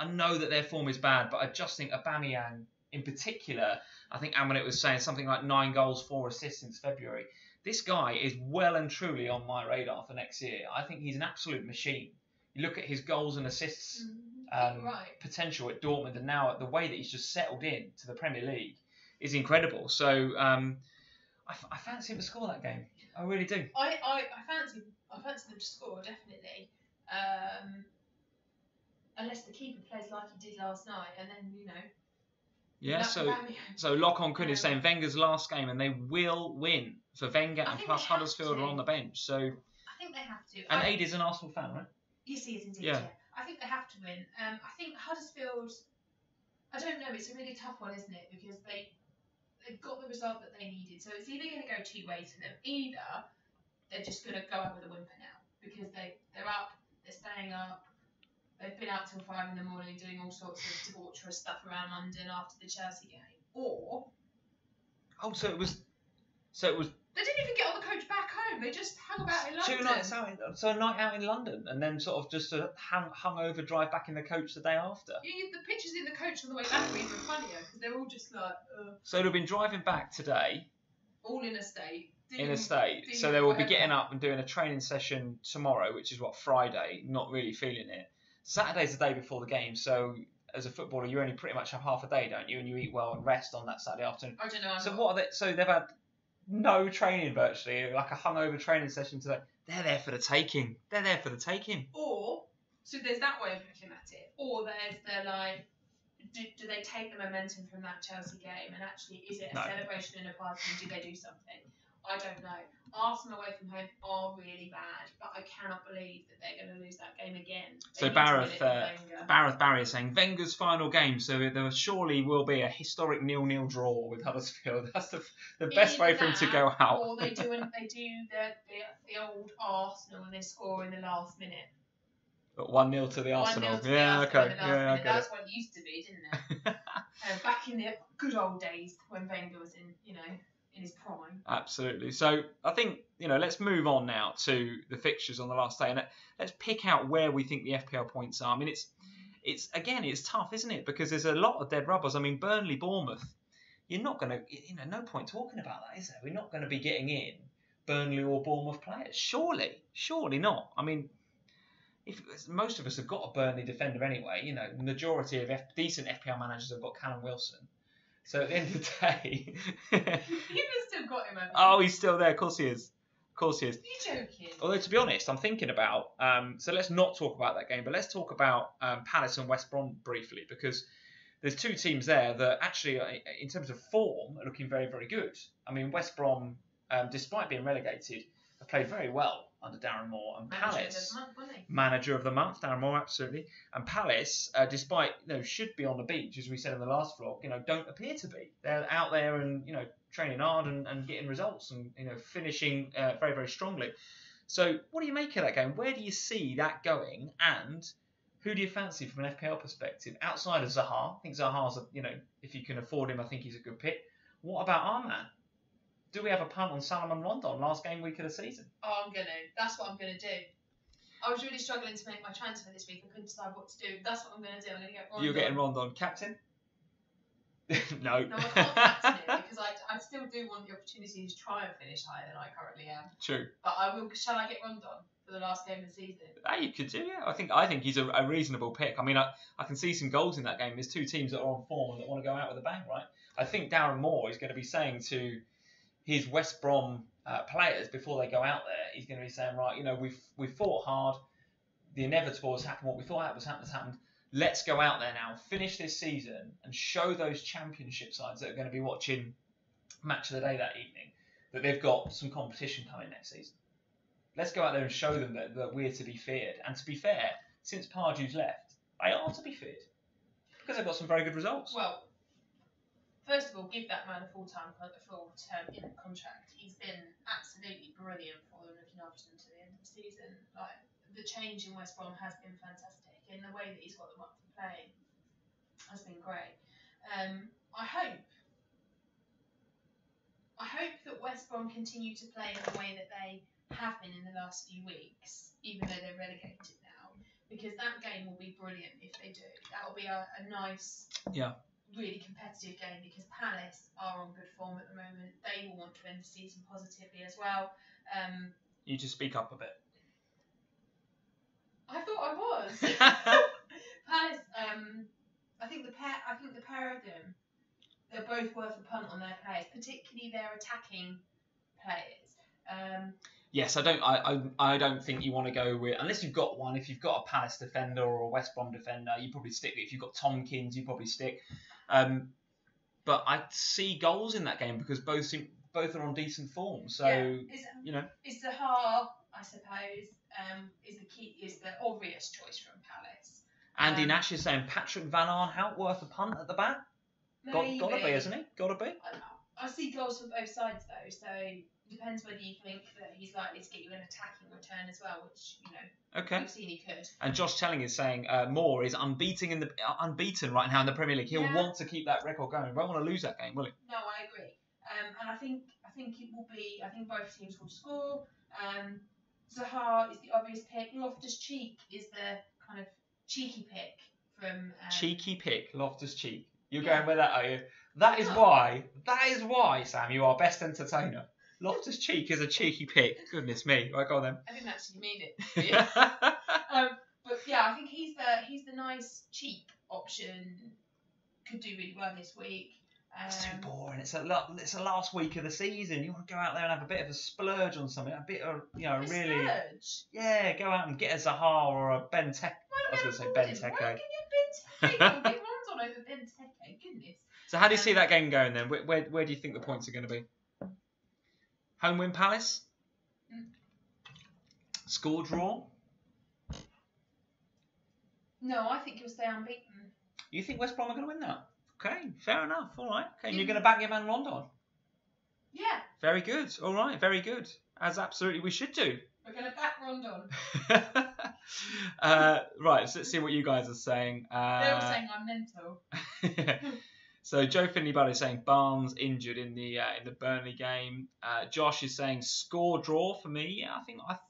Speaker 1: know that their form is bad, but I just think Aubameyang in particular, I think Amonet was saying something like 9 goals, 4 assists since February. This guy is well and truly on my radar for next year. I think he's an absolute machine. You look at his goals and assists potential at Dortmund, and now the way that he's just settled in to the Premier League is incredible. So I fancy him to score that game. I really do.
Speaker 2: I fancy them to score, definitely. Unless the keeper plays like he did last night, and then, you know.
Speaker 1: Yeah, so Lock-on-Kun is saying Wenger's last game, and they will win for Wenger, and plus Huddersfield are on the bench. So
Speaker 2: I think they have to.
Speaker 1: And Aid is an Arsenal fan, right?
Speaker 2: Yes, he is indeed.
Speaker 1: Yeah.
Speaker 2: I think they have to win. I think Huddersfield. I don't know. It's a really tough one, isn't it? Because they've got the result that they needed. So it's either going to go 2 ways for them. Either they're just going to go out with a whimper now because they're up, they're staying up. They've been out till 5 in the morning doing all sorts of debaucherous stuff around London after the Chelsea game. Or
Speaker 1: so it was.
Speaker 2: They didn't even get on the coach back home. They just hung about in London.
Speaker 1: 2 nights out, so a night out in London, and then sort of just a hungover drive back in the coach the day after.
Speaker 2: The pictures in the coach on the way back were even funnier because they're all just like.
Speaker 1: So they've been driving back today.
Speaker 2: All in a state.
Speaker 1: So they will be getting up and doing a training session tomorrow, which is Friday. Not really feeling it. Saturday's the day before the game, so as a footballer, you only pretty much have half a day, don't you? And you eat well and rest on that Saturday afternoon.
Speaker 2: I don't know.
Speaker 1: So what are they? So they've had no training virtually, like a hungover training session today. They're there for the taking.
Speaker 2: Or so there's that way of looking at it. Or there's the like, do they take the momentum from that Chelsea game and actually is it a celebration and a party and do they do something? I don't know. Arsenal away from home are really bad, but I cannot believe that they're going to lose that game again.
Speaker 1: So Bareth Barry is saying Wenger's final game, so there surely will be a historic 0-0 draw with Huddersfield. That's the best way for him to go out.
Speaker 2: Or they do the old Arsenal and they score in the last minute.
Speaker 1: But 1-0 to the
Speaker 2: 1-0
Speaker 1: Arsenal.
Speaker 2: to the
Speaker 1: Yeah,
Speaker 2: Arsenal
Speaker 1: okay.
Speaker 2: in the last
Speaker 1: Yeah, I
Speaker 2: minute.
Speaker 1: get
Speaker 2: That's what it used to be, didn't it? Back in the good old days when Wenger was in his prime.
Speaker 1: Absolutely. So I think, let's move on now to the fixtures on the last day, and let's pick out where we think the FPL points are. I mean, it's tough, isn't it? Because there's a lot of dead rubbers. I mean, Burnley, Bournemouth. You're not going to, no point talking about that, is there? We're not going to be getting in Burnley or Bournemouth players. Surely not. I mean, if most of us have got a Burnley defender anyway. The majority of decent FPL managers have got Callum Wilson. So at the end of the day...
Speaker 2: You've still got him, haven't you?
Speaker 1: Oh, he's still there. Of course he is.
Speaker 2: You're joking.
Speaker 1: Although, to be honest, I'm thinking about... so let's not talk about that game, but let's talk about Palace and West Brom briefly, because there's two teams there that actually, in terms of form, are looking very, very good. I mean, West Brom, despite being relegated, have played very well under Darren Moore, and Palace, manager of the month, Darren Moore, absolutely. And Palace, despite should be on the beach, as we said in the last vlog, don't appear to be. They're out there and training hard and getting results and finishing very, very strongly. So, what do you make of that game? Where do you see that going? And who do you fancy from an FPL perspective outside of Zaha? I think Zaha's if you can afford him, I think he's a good pick. What about our man? Do we have a punt on Salomon Rondon last game week of the season?
Speaker 2: Oh, that's what I'm going to do. I was really struggling to make my transfer this week. I couldn't decide what to do. That's what I'm going to do. I'm going to get Rondon.
Speaker 1: You're getting Rondon. Captain? No.
Speaker 2: No, I can't captain it because I still do want the opportunity to try and finish higher than I currently am.
Speaker 1: True.
Speaker 2: But I will. Shall I get Rondon for the last game of the season?
Speaker 1: You could do, yeah. I think he's a reasonable pick. I mean, I can see some goals in that game. There's two teams that are on form and that want to go out with a bang, right? I think Darren Moore is going to be saying to his West Brom players before they go out there, he's going to be saying, right, we've fought hard. The inevitable has happened. What we thought has happened. Let's go out there now, finish this season, and show those championship sides that are going to be watching Match of the Day that evening that they've got some competition coming next season. Let's go out there and show them that we're to be feared. And to be fair, since Pardew's left, they are to be feared because they've got some very good results.
Speaker 2: Well, first of all, give that man a full-term contract. He's been absolutely brilliant for them, looking after them to the end of the season. Like, the change in West Brom has been fantastic, and the way that he's got them up for playing has been great. I hope that West Brom continue to play in the way that they have been in the last few weeks, even though they're relegated now, because that game will be brilliant if they do. That will be a nice, really competitive game, because Palace are on good form at the moment. They will want to end the season positively as well.
Speaker 1: You just speak up a bit.
Speaker 2: I thought I was. Palace. I think the pair of them, they're both worth a punt on their players, particularly their attacking players.
Speaker 1: Yes, I don't think you want to go with, unless you've got one. If you've got a Palace defender or a West Brom defender, you probably stick. If you've got Tompkins, you probably stick. But I see goals in that game because both are on decent form. So
Speaker 2: is Zaha, I suppose, is the obvious choice from Palace.
Speaker 1: Andy Nash is saying Patrick Van Aanholt worth a punt at the back. Got to be, isn't he? Got to be.
Speaker 2: I see goals from both sides though, so depends whether you think that he's likely to get you an attacking return as well, which
Speaker 1: okay.
Speaker 2: We've seen he could.
Speaker 1: And Josh Telling is saying Moore is unbeaten right now in the Premier League. He'll want to keep that record going. He won't want to lose that game, will he?
Speaker 2: No, I agree. And I think it will be. I think both teams will score. Zaha is the obvious pick. Loftus-Cheek is the kind of cheeky pick from.
Speaker 1: Cheeky pick, Loftus-Cheek. You're going with that, are you? That is why, Sam, you are best entertainer. Loftus-Cheek is a cheeky pick. Goodness me. Right, go on then.
Speaker 2: I didn't actually mean it. But yeah, I think he's the nice cheap option. Could do really well this week.
Speaker 1: It's too boring. It's the last week of the season. You want to go out there and have a bit of a splurge on something. A bit of, really.
Speaker 2: Splurge?
Speaker 1: Yeah, go out and get a Zaha or a Benteke. I was going to say Benteke.
Speaker 2: Why can you Benteke? Get Rondon over Benteke. Goodness.
Speaker 1: So how do you see that game going then? Where do you think the points are going to be? Home win Palace? Score draw?
Speaker 2: No, I think you'll stay unbeaten.
Speaker 1: You think West Brom are going to win that? Okay, fair enough. All right. Okay, and you're going to back your man Rondon?
Speaker 2: Yeah.
Speaker 1: Very good. All right, very good. As absolutely we should do.
Speaker 2: We're going to back Rondon.
Speaker 1: Right, so let's see what you guys are saying.
Speaker 2: They're all saying I'm mental.
Speaker 1: So Joe Finley Buddy is saying Barnes injured in the Burnley game. Josh is saying score draw for me. Yeah, I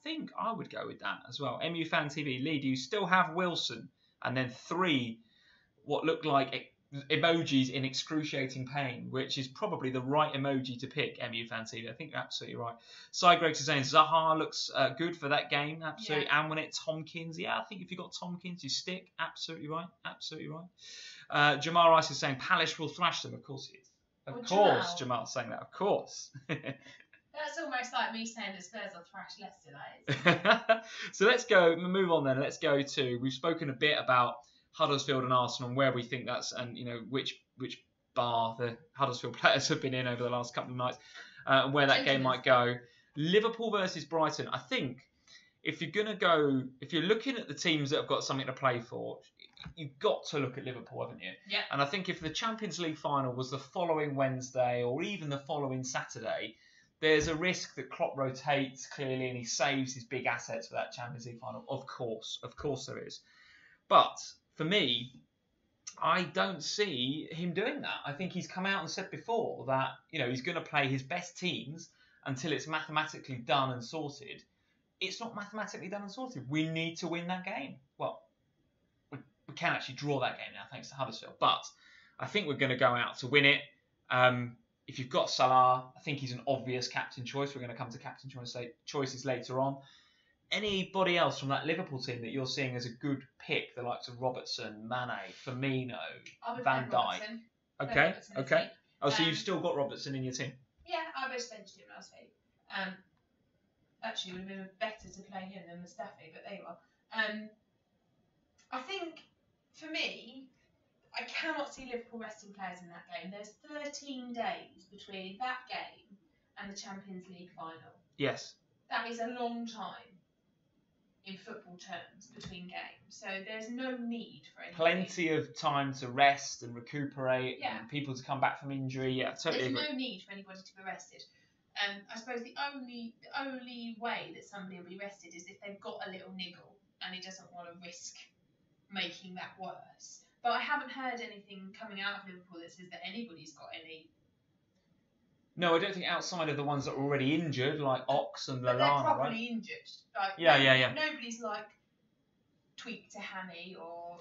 Speaker 1: think I would go with that as well. MU Fan TV, Lee, do you still have Wilson? And then 3 what look like emojis in excruciating pain, which is probably the right emoji to pick. MU Fan TV, I think you're absolutely right. Cy Greggs is saying Zaha looks good for that game. Absolutely. Yeah. And when it's Tompkins, yeah, I think if you've got Tompkins, you stick. Absolutely right. Absolutely right. Jamal Rice is saying Palace will thrash them. Of course he is. Of course, Jamal's saying that. Of course.
Speaker 2: That's almost like me saying that Spurs will thrash Leicester, that is.
Speaker 1: So let's go, move on then. Let's go to, we've spoken a bit about Huddersfield and Arsenal and where we think that's, and which bar the Huddersfield players have been in over the last couple of nights, and where that game might go. Liverpool versus Brighton. I think if you're looking at the teams that have got something to play for, you've got to look at Liverpool, haven't you?
Speaker 2: Yeah.
Speaker 1: And I think if the Champions League final was the following Wednesday or even the following Saturday, there's a risk that Klopp rotates clearly and he saves his big assets for that Champions League final. Of course there is. But for me, I don't see him doing that. I think he's come out and said before that he's going to play his best teams until it's mathematically done and sorted. It's not mathematically done and sorted. We need to win that game. Well, we can actually draw that game now thanks to Huddersfield. But I think we're going to go out to win it. If you've got Salah, I think he's an obvious captain choice. We're going to come to captain choices later on. Anybody else from that Liverpool team that you're seeing as a good pick, the likes of Robertson, Mane, Firmino, Van Dijk? Okay. Oh, so you've still got Robertson in your team?
Speaker 2: Yeah, I benched him last week. Actually, it would have been better to play him than Mustafi, but there you are. I think, for me, I cannot see Liverpool resting players in that game. There's 13 days between that game and the Champions League final.
Speaker 1: Yes.
Speaker 2: That is a long time in football terms between games. So there's no need for anything.
Speaker 1: Plenty of time to rest and recuperate and people to come back from injury. Yeah, totally agree.
Speaker 2: There's no need for anybody to be rested. I suppose the only way that somebody will be rested is if they've got a little niggle and he doesn't want to risk making that worse. But I haven't heard anything coming out of Liverpool that says that anybody's got any.
Speaker 1: No, I don't think outside of the ones that are already injured, like Ox and Lallana,
Speaker 2: they're properly injured. Like,
Speaker 1: yeah.
Speaker 2: Nobody's like tweaked a hammy or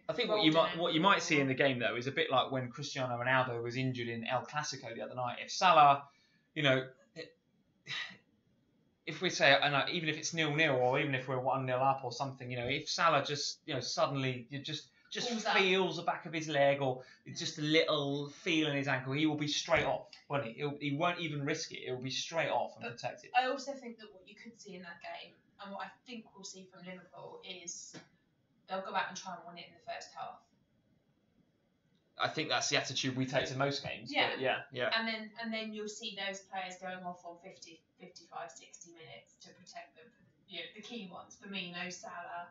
Speaker 1: I think what you might see in the game though is a bit like when Cristiano Ronaldo was injured in El Clasico the other night. If Salah, if we say, even if it's 0-0 or even if we're 1-0 up or something, if Salah just suddenly just feels the back of his leg or just a little feel in his ankle, he will be straight off, won't he? He won't even risk it. It will be straight off and protected.
Speaker 2: I also think that what you could see in that game, and what I think we'll see from Liverpool, is they'll go out and try and win it in the first half.
Speaker 1: I think that's the attitude we take to most games.
Speaker 2: Yeah.
Speaker 1: But yeah.
Speaker 2: And then you'll see those players going off on 50, 55, 60 minutes to protect them. The key ones for me, Salah.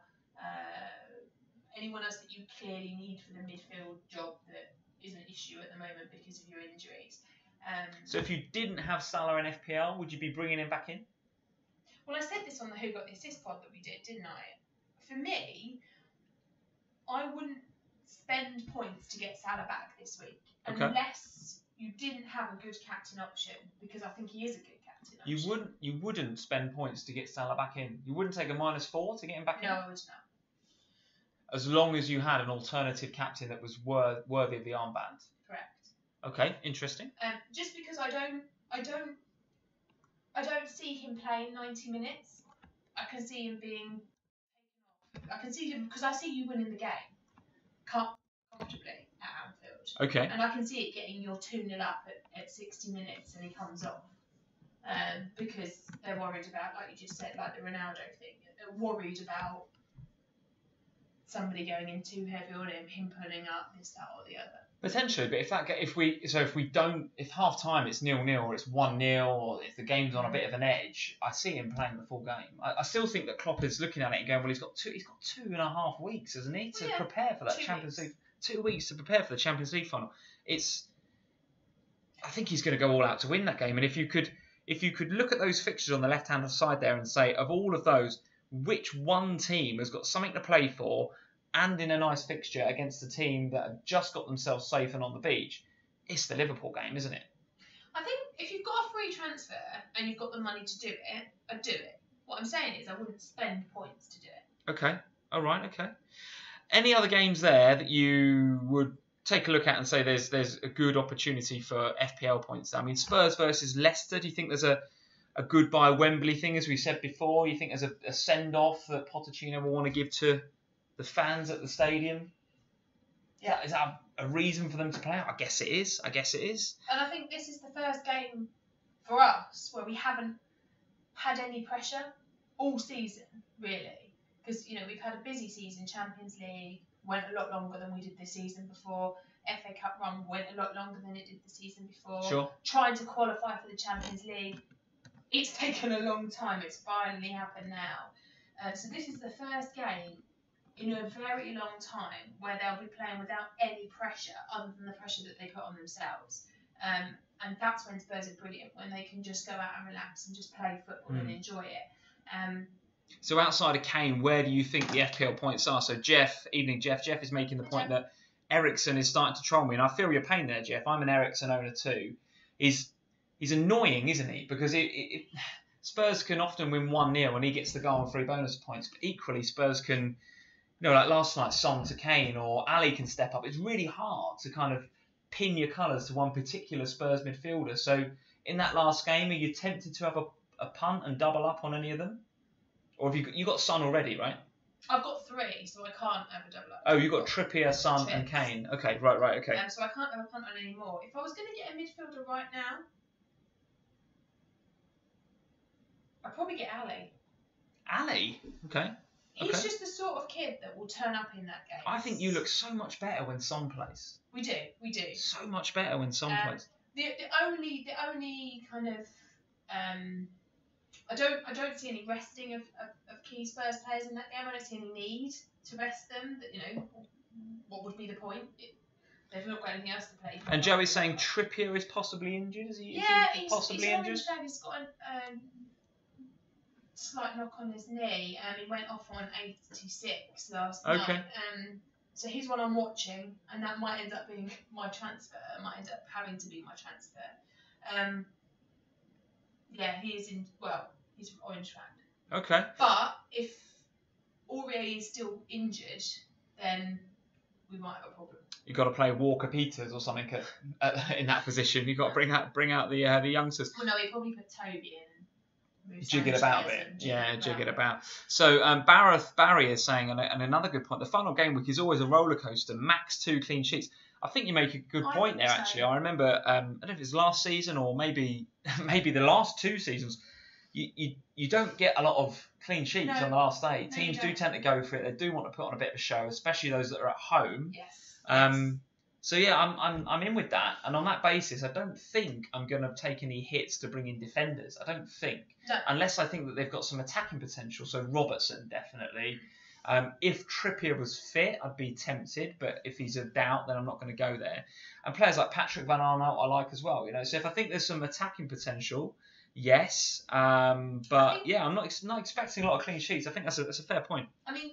Speaker 2: Anyone else that you clearly need for the midfield job that is an issue at the moment because of your injuries.
Speaker 1: So if you didn't have Salah in FPL, would you be bringing him back in?
Speaker 2: Well, I said this on the Who Got the Assist pod that we did, didn't I? For me, I wouldn't spend points to get Salah back this week unless you didn't have a good captain option, because I think he is a good captain option.
Speaker 1: You wouldn't spend points to get Salah back in. You wouldn't take a -4 to get him back in?
Speaker 2: No, I would not.
Speaker 1: As long as you had an alternative captain that was worthy of the armband.
Speaker 2: Correct.
Speaker 1: Okay, interesting.
Speaker 2: Just because I don't see him playing 90 minutes. I can see him being taken off. I can see him because I see you winning the game comfortably at Anfield.
Speaker 1: Okay.
Speaker 2: And I can see it getting your 2-0 up at 60 minutes and he comes off. Because they're worried about, like you just said, like the Ronaldo thing. They're worried about somebody going in too heavy on him pulling up this, that, or the other.
Speaker 1: Potentially, but if half time it's 0-0 or it's 1-0 or if the game's on a bit of an edge, I see him playing the full game. I still think that Klopp is looking at it and going, well, he's got 2.5 weeks, hasn't he, to prepare for that Champions League. 2 weeks to prepare for the Champions League final. I think he's going to go all out to win that game. And if you could look at those fixtures on the left hand side there and say, of all of those, which one team has got something to play for and in a nice fixture against a team that have just got themselves safe and on the beach, it's the Liverpool game, isn't it?
Speaker 2: I think if you've got a free transfer and you've got the money to do it, I'd do it. What I'm saying is I wouldn't spend points to do it.
Speaker 1: Okay. All right. Okay. Any other games there that you would take a look at and say there's a good opportunity for FPL points? I mean, Spurs versus Leicester. Do you think there's a goodbye Wembley thing, as we said before? You think there's a send-off that Pochettino will want to give to the fans at the stadium? Yeah. Is that a reason for them to play out? I guess it is.
Speaker 2: And I think this is the first game for us where we haven't had any pressure all season, really. Because, we've had a busy season. Champions League went a lot longer than we did this season before. FA Cup run went a lot longer than it did the season before.
Speaker 1: Sure.
Speaker 2: Trying to qualify for the Champions League, it's taken a long time. It's finally happened now. So this is the first game in a very long time where they'll be playing without any pressure other than the pressure that they put on themselves. And that's when Spurs are brilliant, when they can just go out and relax and just play football and enjoy it.
Speaker 1: So outside of Kane, where do you think the FPL points are? So Jeff is making the point that Eriksen is starting to troll me, and I feel your pain there, Jeff. I'm an Eriksen owner too. He's annoying, isn't he? Because Spurs can often win 1-0 and he gets the goal and 3 bonus points, but equally Spurs can, like last night, Son to Kane, or Ali can step up. It's really hard to kind of pin your colours to one particular Spurs midfielder. So in that last game, are you tempted to have a punt and double up on any of them? Or have you got Son already, right?
Speaker 2: I've got 3, so I can't have a double up.
Speaker 1: Oh, you've got Trippier, Son and Kane. Okay, right, okay.
Speaker 2: So I can't have a punt on any more. If I was going to get a midfielder right now, I'd probably get Ali.
Speaker 1: Ali? Okay.
Speaker 2: He's just the sort of kid that will turn up in that game.
Speaker 1: I think you look so much better when Son plays.
Speaker 2: We do.
Speaker 1: So much better when Son plays.
Speaker 2: The only kind of I don't see any resting of key Spurs players in that game. I don't see any need to rest them. That what would be the point? They've not got anything else to play for.
Speaker 1: And Joey's saying Trippier is possibly injured. Is he possibly injured?
Speaker 2: He's got a slight knock on his knee. He went off on 86 last night. So he's one I'm watching, and that might end up being my transfer. It might end up having to be my transfer. He is in. Well, he's orange flag.
Speaker 1: Okay.
Speaker 2: But if Aurier is still injured, then we might have a problem.
Speaker 1: You've got to play Walker Peters or something in that position. You've got to bring out the youngsters.
Speaker 2: Well, no, he probably put Toby in.
Speaker 1: Jig it about a bit. Jig it about. So Barry is saying, and another good point, the final game week is always a roller coaster. Max 2 clean sheets. I think you make a good point there, actually. I remember, I don't know if it's last season or maybe the last 2 seasons, you don't get a lot of clean sheets on the last day. Teams do tend to go for it. They do want to put on a bit of a show, especially those that are at home.
Speaker 2: Yes.
Speaker 1: So yeah, I'm in with that, and on that basis, I don't think I'm going to take any hits to bring in defenders. I don't think, unless I think that they've got some attacking potential. So Robertson definitely. If Trippier was fit, I'd be tempted, but if he's a doubt, then I'm not going to go there. And players like Patrick Van Arnout I like as well. So if I think there's some attacking potential, yes. But I'm not expecting a lot of clean sheets. I think that's a fair point.
Speaker 2: I mean,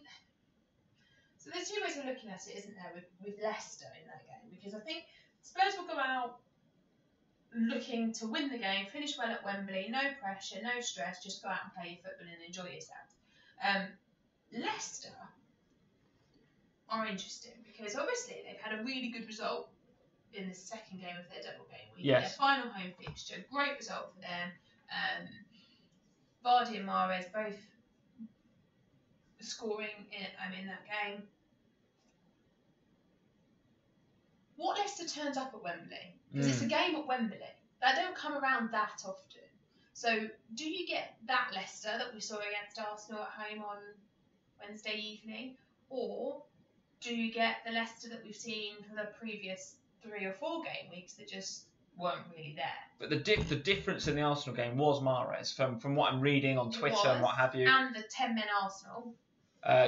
Speaker 2: so there's 2 ways of looking at it, isn't there, with Leicester in that game? Because I think Spurs will go out looking to win the game, finish well at Wembley, no pressure, no stress, just go out and play your football and enjoy yourself. Leicester are interesting because obviously they've had a really good result in the second game of their double game week.
Speaker 1: Yes.
Speaker 2: Their final home fixture, great result for them. Vardy and Mahrez both scoring in that game. What Leicester turns up at Wembley? Because it's a game at Wembley. They don't come around that often. So do you get that Leicester that we saw against Arsenal at home on Wednesday evening? Or do you get the Leicester that we've seen for the previous 3 or 4 game weeks that just weren't really there? But
Speaker 1: the difference in the Arsenal game was Mahrez, from what I'm reading on Twitter and what have you.
Speaker 2: And the 10-men Arsenal.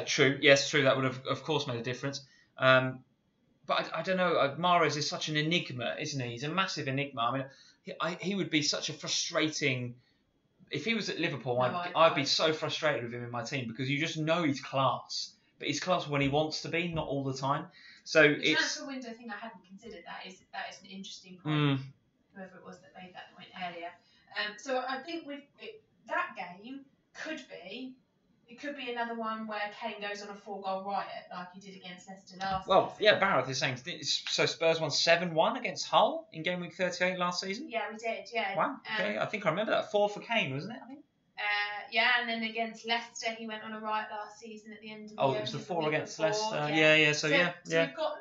Speaker 1: True. Yes, true. That would have, of course, made a difference. But I don't know. Mahrez is such an enigma, isn't he? He's a massive enigma. I mean, he would be such a frustrating if he was at Liverpool,
Speaker 2: No,
Speaker 1: I'd be so frustrated with him in my team because you just know he's class. But he's class when he wants to be, not all the time. So
Speaker 2: the transfer window thing I hadn't considered. That is an interesting point. Whoever it was that made that point earlier. So I think that game could be. It could be another one where Kane goes on a 4-goal riot like he did against Leicester last season.
Speaker 1: Well, yeah, Barrett is saying, so Spurs won 7-1 against Hull in game week 38 last season?
Speaker 2: Yeah, we did, yeah.
Speaker 1: Wow, okay, I think I remember that. 4 for Kane, wasn't it, I think?
Speaker 2: Yeah, and then against Leicester, he went on a riot last season at the end of the year.
Speaker 1: Oh, it was the 4 against
Speaker 2: before.
Speaker 1: Leicester.
Speaker 2: Yeah,
Speaker 1: So
Speaker 2: you've got,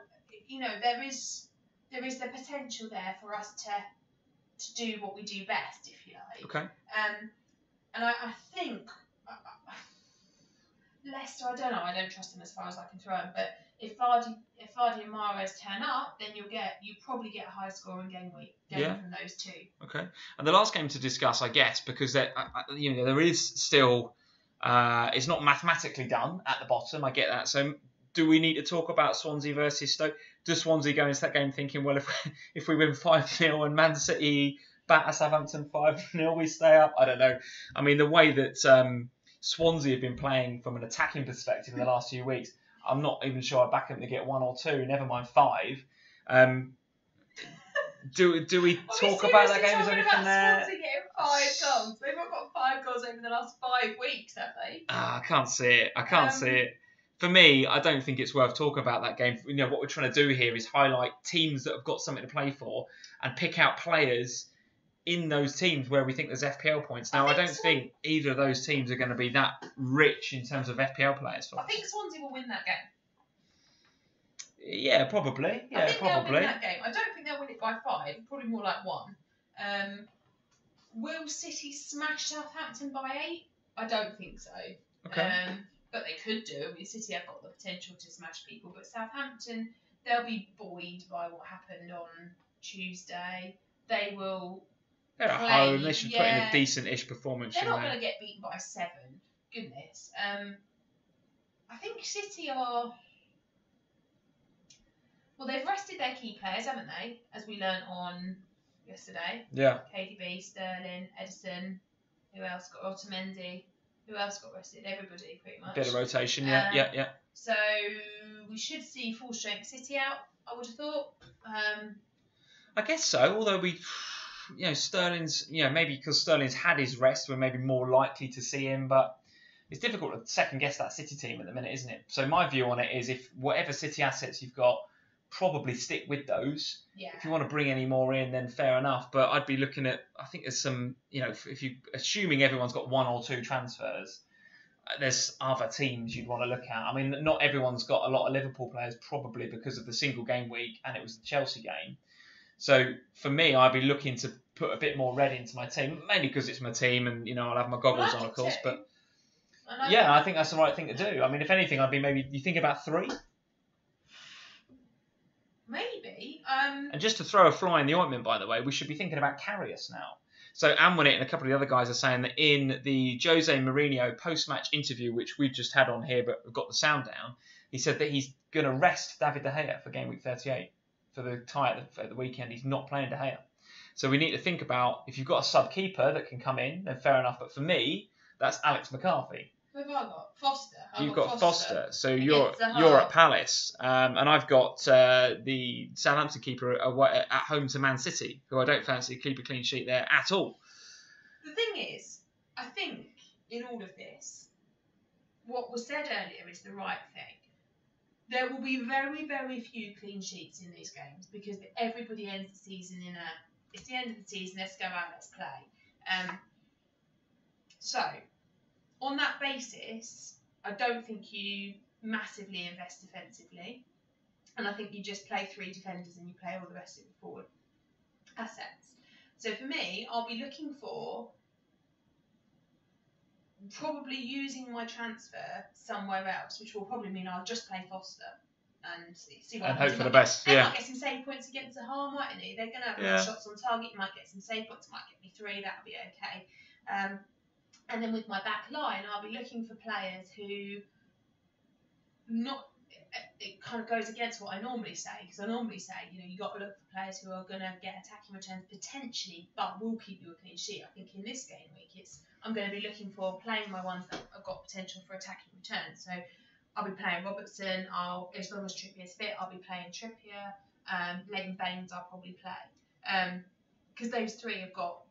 Speaker 2: there is the potential there for us to do what we do best, if you like.
Speaker 1: Okay.
Speaker 2: And I think Leicester, I don't know, I don't trust them as far as I can throw them, but if Vardy and Mahrez turn up, then you probably get a high scoring game from those two.
Speaker 1: Okay. And the last game to discuss, I guess, because there is still it's not mathematically done at the bottom. I get that. So do we need to talk about Swansea versus Stoke? Does Swansea go into that game thinking, well, if we win 5-0 and Man City batter Southampton 5-0, we stay up? I don't know. I mean, the way that Swansea have been playing from an attacking perspective in the last few weeks, I'm not even sure I back them to get 1 or 2, never mind 5. Do we talk about that game? Is there anything there?
Speaker 2: Swansea getting 5 goals. They've not got 5 goals over the last 5 weeks, have they?
Speaker 1: I can't see it. For me, I don't think it's worth talking about that game. What we're trying to do here is highlight teams that have got something to play for and pick out players in those teams where we think there's FPL points. Now, I don't think either of those teams are going to be that rich in terms of FPL players for us.
Speaker 2: I think Swansea will win that game.
Speaker 1: Yeah, probably.
Speaker 2: I think they'll win that game. I don't think they'll win it by 5. Probably more like 1. Will City smash Southampton by 8? I don't think so.
Speaker 1: Okay.
Speaker 2: But they could do. I mean, City have got the potential to smash people. But Southampton, they'll be buoyed by what happened on Tuesday. They will...
Speaker 1: They're at home. They should put in a decent-ish performance.
Speaker 2: They're not going to get beaten by 7. Goodness. I think City are... Well, they've rested their key players, haven't they? As we learnt on yesterday.
Speaker 1: Yeah.
Speaker 2: KDB, Sterling, Edison. Who else got Otamendi? Who else got rested? Everybody, pretty much.
Speaker 1: Bit of rotation, yeah.
Speaker 2: So we should see full-strength City out, I would have thought.
Speaker 1: I guess so, although Sterling's, maybe because Sterling's had his rest, we're maybe more likely to see him, but it's difficult to second-guess that City team at the minute, isn't it? So my view on it is if whatever City assets you've got, probably stick with those.
Speaker 2: Yeah. If
Speaker 1: you want to bring any more in, then fair enough. But I'd be looking at, I think there's some, if you assuming everyone's got 1 or 2 transfers, there's other teams you'd want to look at. I mean, not everyone's got a lot of Liverpool players, probably because of the single game week, and it was the Chelsea game. So for me, I'd be looking to put a bit more red into my team, mainly because it's my team, and I'll have my goggles on, of course. But I think that's the right thing to do. I mean, if anything, I'd be maybe you think about 3.
Speaker 2: Maybe.
Speaker 1: And just to throw a fly in the ointment, by the way, we should be thinking about Karius now. So Amwinit and a couple of the other guys are saying that in the Jose Mourinho post-match interview, which we've just had on here, but we've got the sound down, he said that he's going to rest David De Gea for game week 38 for the tie at the weekend. He's not playing De Gea. So we need to think about, if you've got a sub-keeper that can come in, then fair enough. But for me, that's Alex McCarthy.
Speaker 2: Who have I got? Foster.
Speaker 1: You've got Foster. So you're at Palace. And I've got the Southampton keeper at home to Man City, who I don't fancy keep a clean sheet there at all.
Speaker 2: The thing is, I think in all of this, what was said earlier is the right thing. There will be very, very few clean sheets in these games because everybody ends the season it's the end of the season, let's go out, let's play. So, on that basis, I don't think you massively invest defensively. And I think you just play 3 defenders and you play all the rest of the forward assets. So for me, I'll be looking for probably using my transfer somewhere else, which will probably mean I'll just play Foster and see what happens.
Speaker 1: And hope for the best.
Speaker 2: They might get some save points against the Hull, mightn't they? They're going to have more shots on target. You might get some save points. Might get me 3. That'll be okay. And then with my back line, I'll be looking for players who it kind of goes against what I normally say, because I normally say, you got to look for players who are going to get attacking returns potentially, but will keep you a clean sheet. I think in this game week, I'm going to be looking for playing my ones that have got potential for attacking returns. So I'll be playing Robertson. As long as Trippier's fit, I'll be playing Trippier. Leighton Baines I'll probably play, because those three have got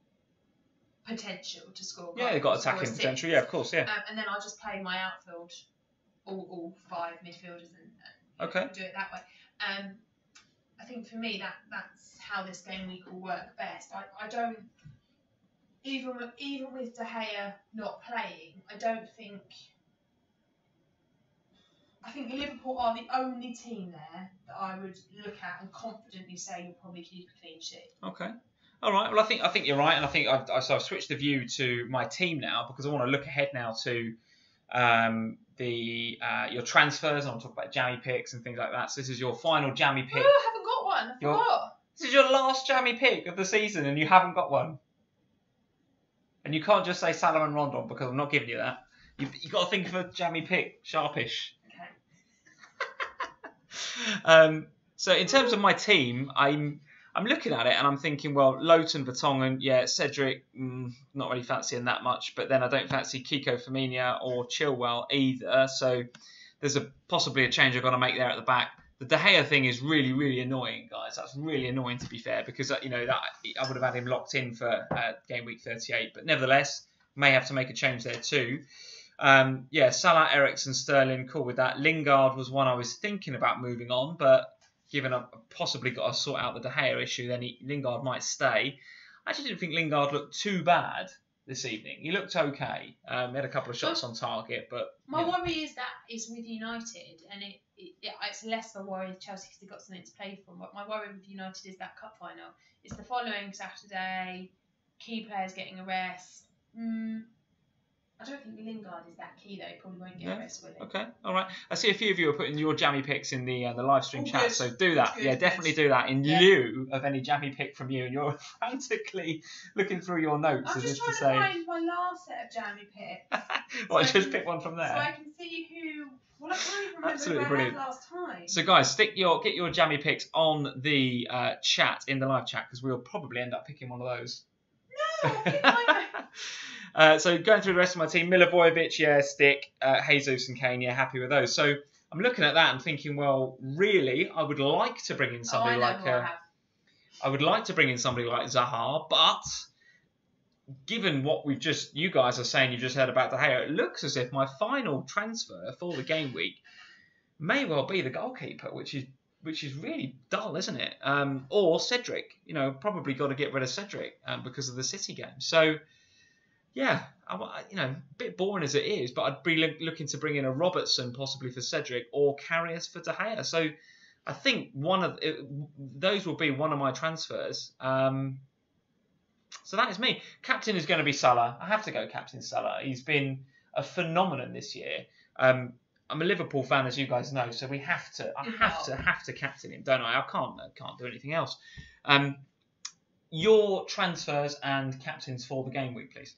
Speaker 2: potential to score.
Speaker 1: Yeah, they've got attacking potential. Yeah, of course. Yeah.
Speaker 2: And then I'll just play my outfield, all 5 midfielders, and do it that way. I think for me that's how this game week will work best. I don't, even with De Gea not playing, I think Liverpool are the only team there that I would look at and confidently say you'll probably keep a clean sheet.
Speaker 1: Okay. All right. Well, I think you're right, and I think I've switched the view to my team now, because I want to look ahead now to your transfers. I want to talk about jammy picks and things like that. So this is your final jammy pick.
Speaker 2: Oh, I haven't got one. I forgot.
Speaker 1: This is your last jammy pick of the season, and you haven't got one. And you can't just say Salah and Rondon, because I'm not giving you that. You've got to think of a jammy pick, sharpish. So in terms of my team, I'm looking at it and I'm thinking, well, Lowton, Vertonghen, Cedric, not really fancying that much, but then I don't fancy Kiko Firmino or Chilwell either. So there's possibly a change I've got to make there at the back. The De Gea thing is really, really annoying, guys. That's really annoying, to be fair, because that I would have had him locked in for game week 38, but nevertheless, may have to make a change there too. Salah, Eriksen, Sterling, cool with that. Lingard was one I was thinking about moving on, but given I've possibly got to sort out the De Gea issue, then Lingard might stay. I actually didn't think Lingard looked too bad this evening. He looked okay. He had a couple of shots on target, but
Speaker 2: my worry is with United, and it's less of a worry with Chelsea because they've got something to play for. But my worry with United is that cup final. It's the following Saturday. Key players getting a rest. I don't think Lingard is that key though. He probably won't get a rest, will he?
Speaker 1: Okay, all right. I see a few of you are putting your jammy picks in the live stream chat, so do that. Definitely do that in lieu of any jammy pick from you. And you're frantically looking through your notes.
Speaker 2: I'm just trying to find my last set of jammy picks.
Speaker 1: Just pick one from there.
Speaker 2: So I can see who. Well, I can't even remember
Speaker 1: Absolutely
Speaker 2: who
Speaker 1: brilliant.
Speaker 2: I had last time.
Speaker 1: So guys, get your jammy picks on the chat, in the live chat, because we'll probably end up picking one of those.
Speaker 2: No, I'll pick my
Speaker 1: So going through the rest of my team, Milivojevic, Stick, Jesus and Kane, happy with those. So I'm looking at that and thinking, well, really, I would like to bring in somebody like Zaha, but given what you guys are saying, you've just heard about De Gea, it looks as if my final transfer for the game week may well be the goalkeeper, which is really dull, isn't it? Or Cedric, probably got to get rid of Cedric because of the City game. So. Yeah, a bit boring as it is, but I'd be looking to bring in a Robertson possibly for Cedric or Karius for De Gea. So I think those will be one of my transfers. So that is me. Captain is going to be Salah. I have to go Captain Salah. He's been a phenomenon this year. I'm a Liverpool fan, as you guys know, so I have to captain him, don't I? I can't do anything else. Your transfers and captains for the game week, please.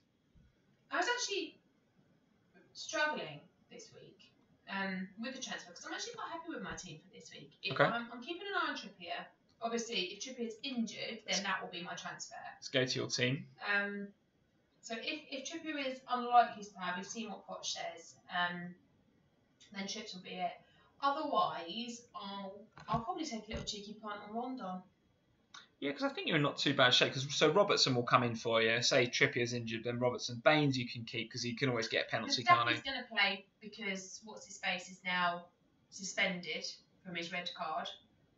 Speaker 2: I was actually struggling this week with the transfer because I'm actually quite happy with my team for this week. I'm keeping an eye on Trippier. Obviously, if Trippier's injured, then that will be my transfer.
Speaker 1: Let's go to your team.
Speaker 2: So if Trippier is unlikely to have, we've seen what Poch says, then Trips will be it. Otherwise, I'll probably take a little cheeky punt on Rondon.
Speaker 1: Yeah, because I think you're in not too bad shape. So Robertson will come in for you. Say Trippier's injured, then Robertson. Baines you can keep because he can always get a penalty, can't he?
Speaker 2: He's going to play because what's-his-face is now suspended from his red card.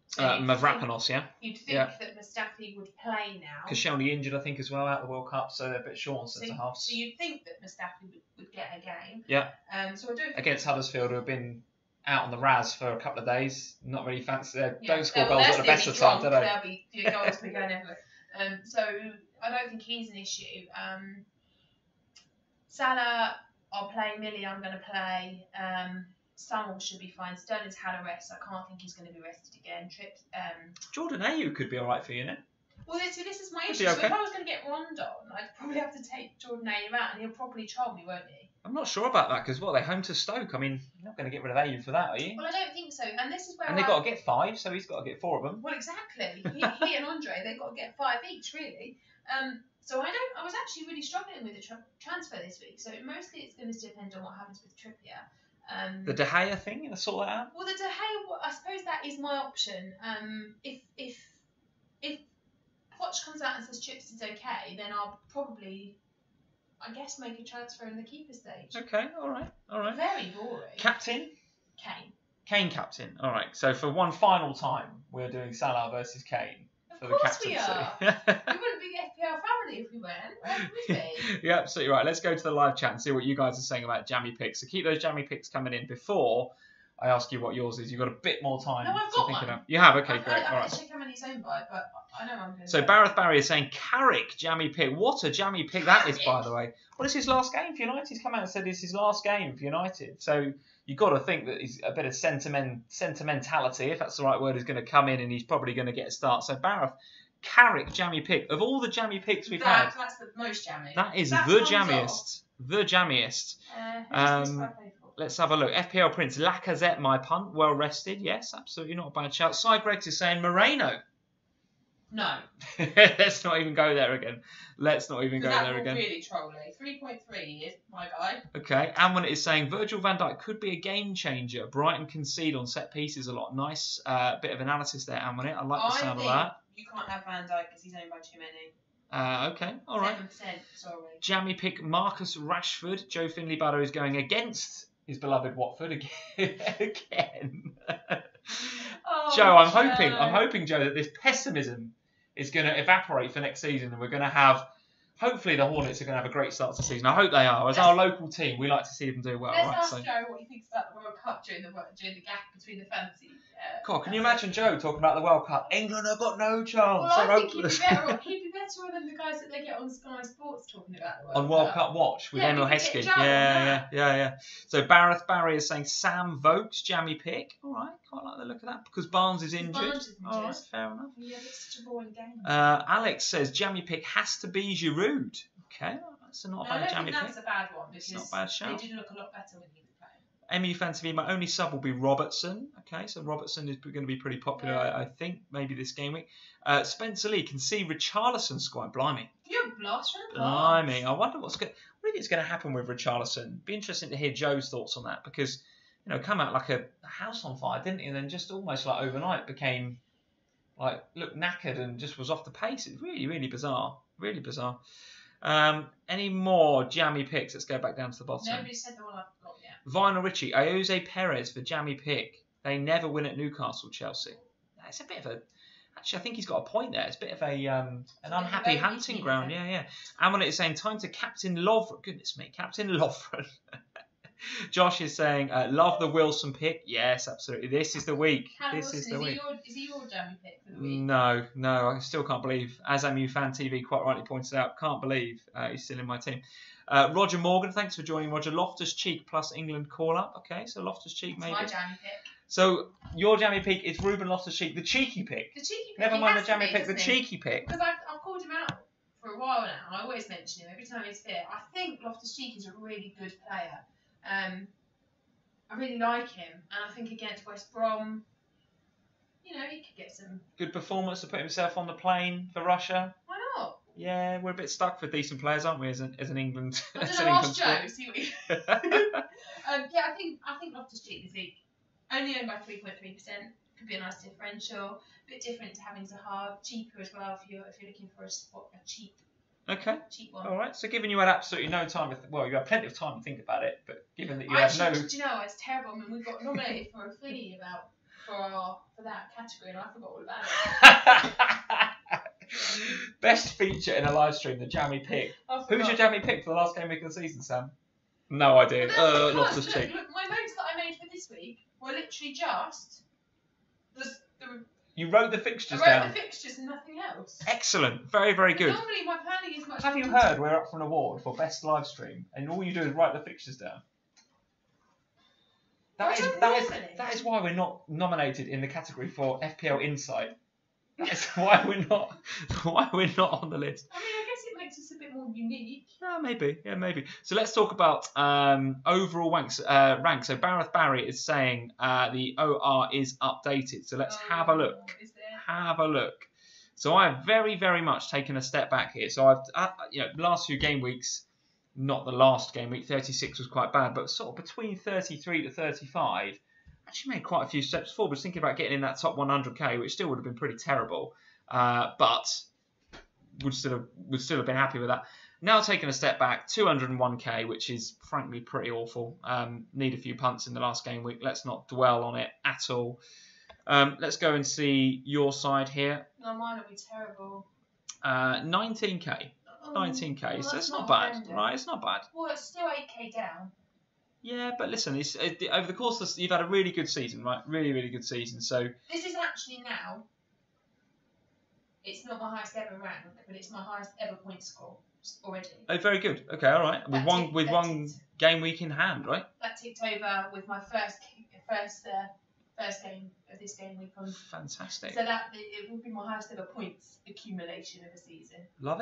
Speaker 2: So
Speaker 1: Mavropanos, yeah?
Speaker 2: You'd think that Mustafi would play now.
Speaker 1: Koscielny injured, I think, as well, out of the World Cup, so they're a bit short on centre-halves.
Speaker 2: So you'd think that Mustafi would get a game.
Speaker 1: Yeah.
Speaker 2: So I do
Speaker 1: against Huddersfield, who have been out on the Raz for a couple of days, not really fancy. Don't score goals at the best of time, do they?
Speaker 2: There'll be goals to be going everywhere. So I don't think he's an issue. Salah, I'll play. Millie, I'm going to play. Samuel should be fine. Sterling's had a rest. I can't think he's going to be rested again.
Speaker 1: Jordan Ayew could be all right for you, no?
Speaker 2: Well, this is my issue. So if I was going to get Rondon, I'd probably have to take nail him out, and he'll probably troll me, won't he?
Speaker 1: I'm not sure about that because they're home to Stoke. I mean, you're not going to get rid of Ayew for that, are you?
Speaker 2: Well, I don't think so. And this is where.
Speaker 1: And they've got to get 5, so he's got to get 4 of them.
Speaker 2: Well, exactly. He and Andre, they've got to get 5 each, really. So I was actually really struggling with the transfer this week. So mostly it's going to depend on what happens with Trippier.
Speaker 1: The De Gea thing, you sort that out.
Speaker 2: Well, the De Gea, I suppose that is my option. If Poch comes out and says Chips is okay, then I'll probably, I guess, make a transfer in the keeper stage.
Speaker 1: Okay, all right.
Speaker 2: Very boring.
Speaker 1: Captain?
Speaker 2: Kane
Speaker 1: captain. All right. So for one final time, we're doing Salah versus Kane.
Speaker 2: Of course we are. We wouldn't be the FPL family if we weren't. Where would we be?
Speaker 1: You're absolutely right. Let's go to the live chat and see what you guys are saying about jammy picks. So keep those jammy picks coming in before I ask you what yours is. You've got a bit more time.
Speaker 2: No, I've got one.
Speaker 1: You have? Okay, great.
Speaker 2: I
Speaker 1: all right.
Speaker 2: have to check how many he's owned by, but I know I'm going to.
Speaker 1: So Barrett Barry is saying Carrick jammy pick. What a jammy pick that is, by the way. Well, it's his last game for United. He's come out and said it's his last game for United. So you've got to think that he's a bit of sentimentality, if that's the right word, is going to come in and he's probably going to get a start. So Barrett, Carrick jammy pick. Of all the jammy picks we've had,
Speaker 2: that's the most jammy.
Speaker 1: That is the jammiest. The jammiest. Let's have a look. FPL Prince, Lacazette, my punt. Well rested. Yes, absolutely not a bad shout. Cy Greggs is saying Moreno.
Speaker 2: No.
Speaker 1: Let's not even go there again.
Speaker 2: Really trolly. 3.3 is my guy.
Speaker 1: Okay. Amon is saying Virgil van Dijk could be a game changer. Brighton concede on set pieces a lot. Nice bit of analysis there, Amon. I like the sound of that.
Speaker 2: You can't have Van Dijk because he's owned by too many.
Speaker 1: Okay, all right.
Speaker 2: 7%, sorry.
Speaker 1: Jammy pick Marcus Rashford. Joe Finley Barrow is going against his beloved Watford again. Joe, I'm hoping, Joe, that this pessimism is going to evaporate for next season, and we're going to have. Hopefully, the Hornets are going to have a great start to the season. I hope they are. As our local team, we like to see them do well.
Speaker 2: Let's ask Joe what he thinks about the World Cup during the gap between the fantasy.
Speaker 1: God, can you imagine Joe talking about the World Cup? England have got no chance.
Speaker 2: Well, I think he'd be better than the guys that they get on Sky Sports talking about the World Cup.
Speaker 1: On World Cup Watch with Emil Heskey. Yeah. So Barry is saying Sam Vokes, jammy pick. All right, quite like the look of that because Barnes is injured. All right, fair enough.
Speaker 2: Yeah, it's such a boring game.
Speaker 1: Alex says jammy pick has to be Giroud. Okay, that's not a bad jammy pick.
Speaker 2: That's a bad one because
Speaker 1: it's not a bad shout.
Speaker 2: They did look a lot better when he was playing.
Speaker 1: MU Fan TV, my only sub will be Robertson. Okay, so Robertson is going to be pretty popular, I think, maybe this game week. Spencer Lee can see Richarlison squad. Blimey.
Speaker 2: You're a blast from
Speaker 1: Blimey. I wonder what do you think is going to happen with Richarlison? Be interesting to hear Joe's thoughts on that because, come out like a house on fire, didn't he? And then just almost like overnight became looked knackered and just was off the pace. It's really, really bizarre. Really bizarre. Any more jammy picks? Let's go back down to the bottom.
Speaker 2: Nobody said the one I've got yet.
Speaker 1: Vinyl Richie, Jose Perez for jammy pick. They never win at Newcastle, Chelsea. It's a bit of a... Actually, I think he's got a point there. It's a bit of an unhappy hunting ground. Yeah. Amon is saying, time to Captain Lovren. Goodness me, Captain Lovren. Josh is saying, love the Wilson pick. Yes, absolutely. This is the week. Is
Speaker 2: he your jammy pick for the week?
Speaker 1: No. I still can't believe, as MU Fan TV quite rightly pointed out, can't believe he's still in my team. Roger Morgan, thanks for joining, Roger. Loftus-Cheek plus England call-up. Okay, so Loftus-Cheek maybe.
Speaker 2: That's my jammy pick.
Speaker 1: So your jammy pick is Ruben Loftus-Cheek, the cheeky pick.
Speaker 2: The cheeky pick.
Speaker 1: Never mind the jammy pick, the cheeky pick.
Speaker 2: Because I've called him out for a while now. I always mention him every time he's fit. I think Loftus-Cheek is a really good player. I really like him, and I think against West Brom, he could get some
Speaker 1: good performance to put himself on the plane for Russia.
Speaker 2: Why not?
Speaker 1: Yeah, we're a bit stuck for decent players, aren't we? As an England.
Speaker 2: I don't know. Ask Joe. See what you. I think Loftus-Cheek this week only owned by 3.3%. Could be a nice differential. A bit different to having Zaha, cheaper as well if you're looking for a cheap.
Speaker 1: Okay.
Speaker 2: Cheap one.
Speaker 1: All right. So, given you had absolutely no time, you had plenty of time to think about it, but given that you
Speaker 2: had
Speaker 1: no.
Speaker 2: Do you know it's terrible? I mean, we got nominated for a thingy for that category, and I forgot all about it.
Speaker 1: Best feature in a live stream, the jammy pick. Who's your jammy pick for the last game week of the season, Sam? No idea. Loftus-Cheek.
Speaker 2: Look, my notes that I made for this week were literally just
Speaker 1: You wrote the fixtures down.
Speaker 2: I wrote the fixtures and nothing else.
Speaker 1: Excellent. Very, very good.
Speaker 2: Normally my planning is much.
Speaker 1: Have you heard we're up for an award for best live stream, and all you do is write the fixtures down? That is why we're not nominated in the category for FPL Insight. That's why we're not on the list.
Speaker 2: I mean, I guess it makes us a bit more unique.
Speaker 1: Maybe. So let's talk about overall ranks. So Bareth Barry is saying the OR is updated. So let's have a look.
Speaker 2: Is there?
Speaker 1: Have a look. So I have very, very much taken a step back here. So I've, last few game weeks, not the last game week, 36 was quite bad, but sort of between 33 to 35, actually made quite a few steps forward. I was thinking about getting in that top 100k, which still would have been pretty terrible, but would still have been happy with that. Now taking a step back, 201k, which is frankly pretty awful. Need a few punts in the last game week. Let's not dwell on it at all. Let's go and see your side here.
Speaker 2: No, mine will be terrible.
Speaker 1: 19k. 19k,
Speaker 2: well,
Speaker 1: so it's not
Speaker 2: horrendous.
Speaker 1: bad, right? It's not bad.
Speaker 2: Well, it's still 8k down.
Speaker 1: Yeah, but listen, it's over the course of you've had a really good season, right? Really, really good season. So
Speaker 2: this is actually now. It's not my highest ever rank, but it's my highest ever point score already.
Speaker 1: Oh, very good. Okay, all right. With one game week in hand, right?
Speaker 2: That ticked over with my first game of this game week on.
Speaker 1: Fantastic.
Speaker 2: So that it will be my highest ever points accumulation of a season.
Speaker 1: Love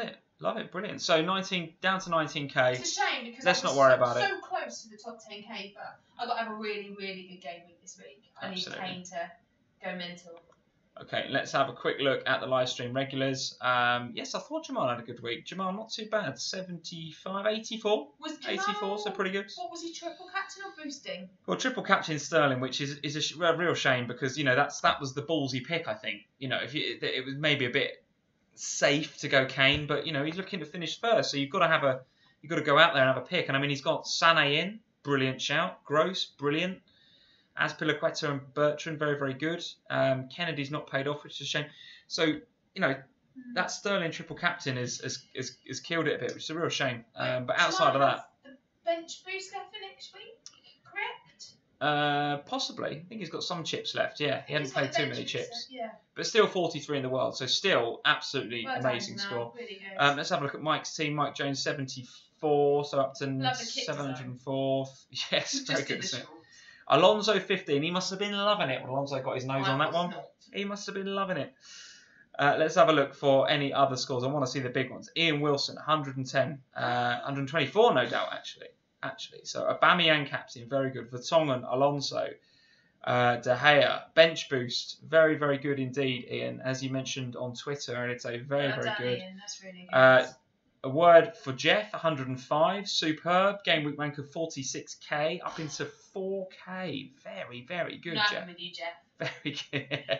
Speaker 1: it, brilliant. So 19 down to 19k.
Speaker 2: It's a shame because
Speaker 1: let's not worry about it.
Speaker 2: So close to the top 10k, but I got to have a really, really good game week this week.
Speaker 1: Absolutely.
Speaker 2: I need Kane to go mental.
Speaker 1: Okay, let's have a quick look at the live stream regulars. Yes, I thought Jamal had a good week. Jamal, not too bad. 75, 84.
Speaker 2: Was Jamal,
Speaker 1: 84, so pretty good.
Speaker 2: What was he, triple captain or boosting?
Speaker 1: Well, triple captain Sterling, which is a real shame because that was the ballsy pick. I think it was maybe a bit safe to go Kane, but he's looking to finish first, so you've got to go out there and have a pick. And I mean, he's got Sané in, brilliant shout. Gross, brilliant. Azpilicueta and Bertrand, very, very good. Kennedy's not paid off, which is a shame. So, that Sterling triple captain has killed it a bit, which is a real shame. But outside of that...
Speaker 2: The bench boost left for next week, correct?
Speaker 1: Possibly. I think he's got some chips left, yeah. He hasn't played too many chips.
Speaker 2: Yeah.
Speaker 1: But still 43 in the world, so still absolutely amazing score.
Speaker 2: Really good.
Speaker 1: Let's have a look at Mike's team. Mike Jones, 74, so up to 704. Yes, very good, isn't it? Alonso 15, he must have been loving it when Alonso got his nose on that one.
Speaker 2: Not.
Speaker 1: He must have been loving it. Let's have a look for any other scores. I want to see the big ones. Ian Wilson, 110. 124, no doubt, actually. So Aubameyang captain, very good. Vertonghen, Alonso. De Gea, bench boost. Very, very good indeed, Ian. As you mentioned on Twitter, and it's a very, very good.
Speaker 2: Ian, that's really good.
Speaker 1: A word for Jeff, 105. Superb. Game week rank of 46k, up into 4k. Very, very good, Jeff.
Speaker 2: With you, Jeff.
Speaker 1: Very good.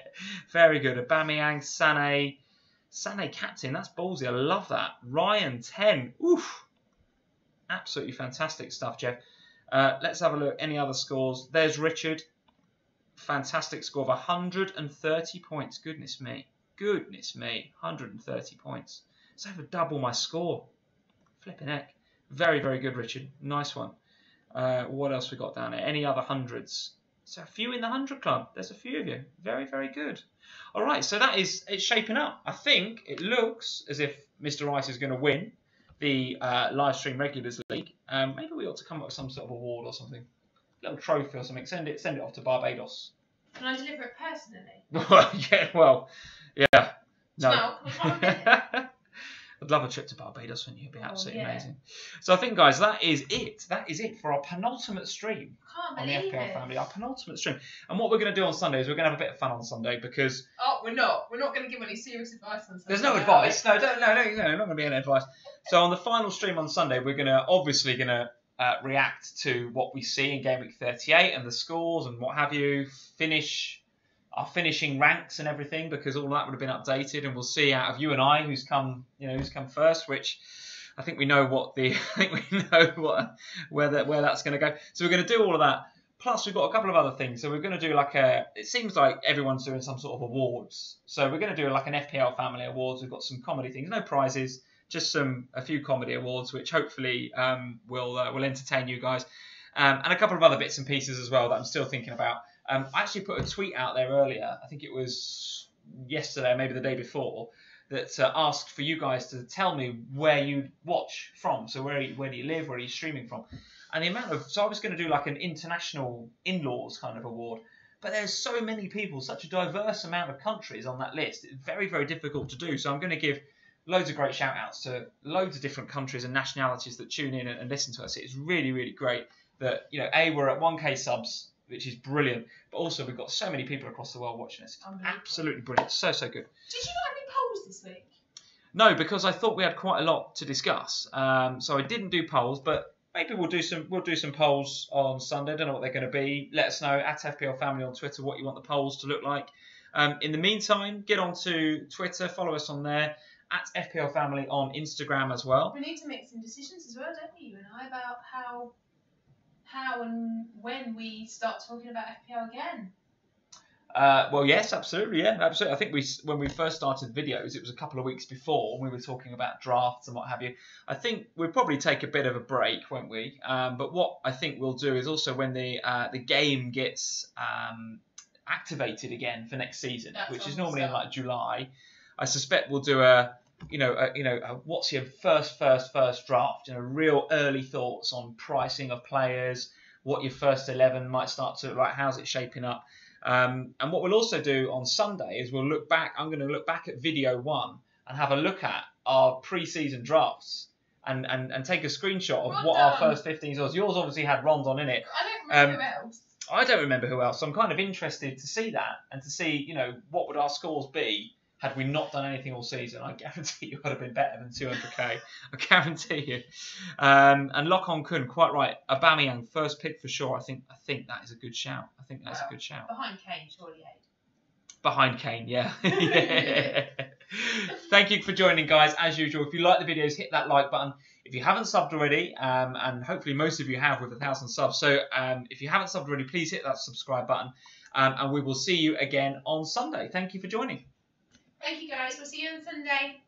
Speaker 1: Very good. Aubameyang, Sané captain. That's ballsy. I love that. Ryan, 10. Oof. Absolutely fantastic stuff, Jeff. Let's have a look. Any other scores? There's Richard. Fantastic score of 130 points. Goodness me. 130 points. It's over double my score. Flipping heck. Very, very good, Richard. Nice one. What else we got down there? Any other hundreds? So a few in the 100 club. There's a few of you. Very, very good. All right, so it's shaping up. I think it looks as if Mr. Rice is going to win the live stream regulars league. Maybe we ought to come up with some sort of award or something. A little trophy or something. Send it off to Barbados.
Speaker 2: Can I deliver it personally?
Speaker 1: Yeah. No.
Speaker 2: Well,
Speaker 1: I'd love a trip to Barbados, wouldn't you? It'd be absolutely amazing. So I think, guys, that is it. That is it for our penultimate stream on the FPL family. Our penultimate stream. And what we're going to do on Sunday is we're going to have a bit of fun on Sunday because...
Speaker 2: Oh, we're not. We're not going to give any serious advice on Sunday.
Speaker 1: There's no advice. No, not going to be any advice. So on the final stream on Sunday, we're obviously going to react to what we see in game week 38 and the scores and what have you. Our finishing ranks and everything, because all that would have been updated, and we'll see out of you and I who's come first. Which I think we know where that's going to go. So we're going to do all of that. Plus, we've got a couple of other things. So we're going to do it seems like everyone's doing some sort of awards. So we're going to do like an FPL family awards. We've got some comedy things, no prizes, just a few comedy awards, which hopefully will entertain you guys, and a couple of other bits and pieces as well that I'm still thinking about. I actually put a tweet out there earlier, I think it was yesterday, maybe the day before, that asked for you guys to tell me where you watch from. So where do you live, where are you streaming from? And so I was going to do like an international in-laws kind of award, but there's so many people, such a diverse amount of countries on that list. It's very, very difficult to do. So I'm going to give loads of great shout outs to loads of different countries and nationalities that tune in and listen to us. It's really, really great that, we're at 1K subs, which is brilliant, but also we've got so many people across the world watching us. It's absolutely brilliant. So good.
Speaker 2: Did you not have any polls this week?
Speaker 1: No, because I thought we had quite a lot to discuss. So I didn't do polls, but maybe we'll do some polls on Sunday. I don't know what they're going to be. Let us know at FPLFamily on Twitter what you want the polls to look like. In the meantime, get onto Twitter, follow us on there, at FPLFamily on Instagram as well.
Speaker 2: We need to make some decisions as well, don't we, you and I, about how and when we start talking about FPL again.
Speaker 1: Well, yes, absolutely, yeah, absolutely. I think when we first started videos, it was a couple of weeks before we were talking about drafts and what have you. I think we'll probably take a bit of a break, won't we? But what I think we'll do is also when the game gets activated again for next season, which is normally in like July, I suspect we'll do a what's your first draft? Real early thoughts on pricing of players, what your first 11 might start to look like, how's it shaping up. And what we'll also do on Sunday is we'll look back. I'm going to look back at video 1 and have a look at our pre-season drafts and take a screenshot of what our first 15s was. Yours obviously had Rondon in it.
Speaker 2: I don't remember who else.
Speaker 1: I don't remember who else. So I'm kind of interested to see that and to see, what would our scores be had we not done anything all season. I guarantee you would have been better than 200k. I guarantee you. And Lock On Kun, quite right. Aubameyang, first pick for sure. I think that is a good shout. A good shout.
Speaker 2: Behind Kane, surely, Aid.
Speaker 1: Behind Kane, yeah. Yeah. Thank you for joining, guys. As usual, if you like the videos, hit that like button. If you haven't subbed already, and hopefully most of you have with 1,000 subs, so if you haven't subbed already, please hit that subscribe button. And we will see you again on Sunday. Thank you for joining.
Speaker 2: Thank you, guys. We'll see you on Sunday.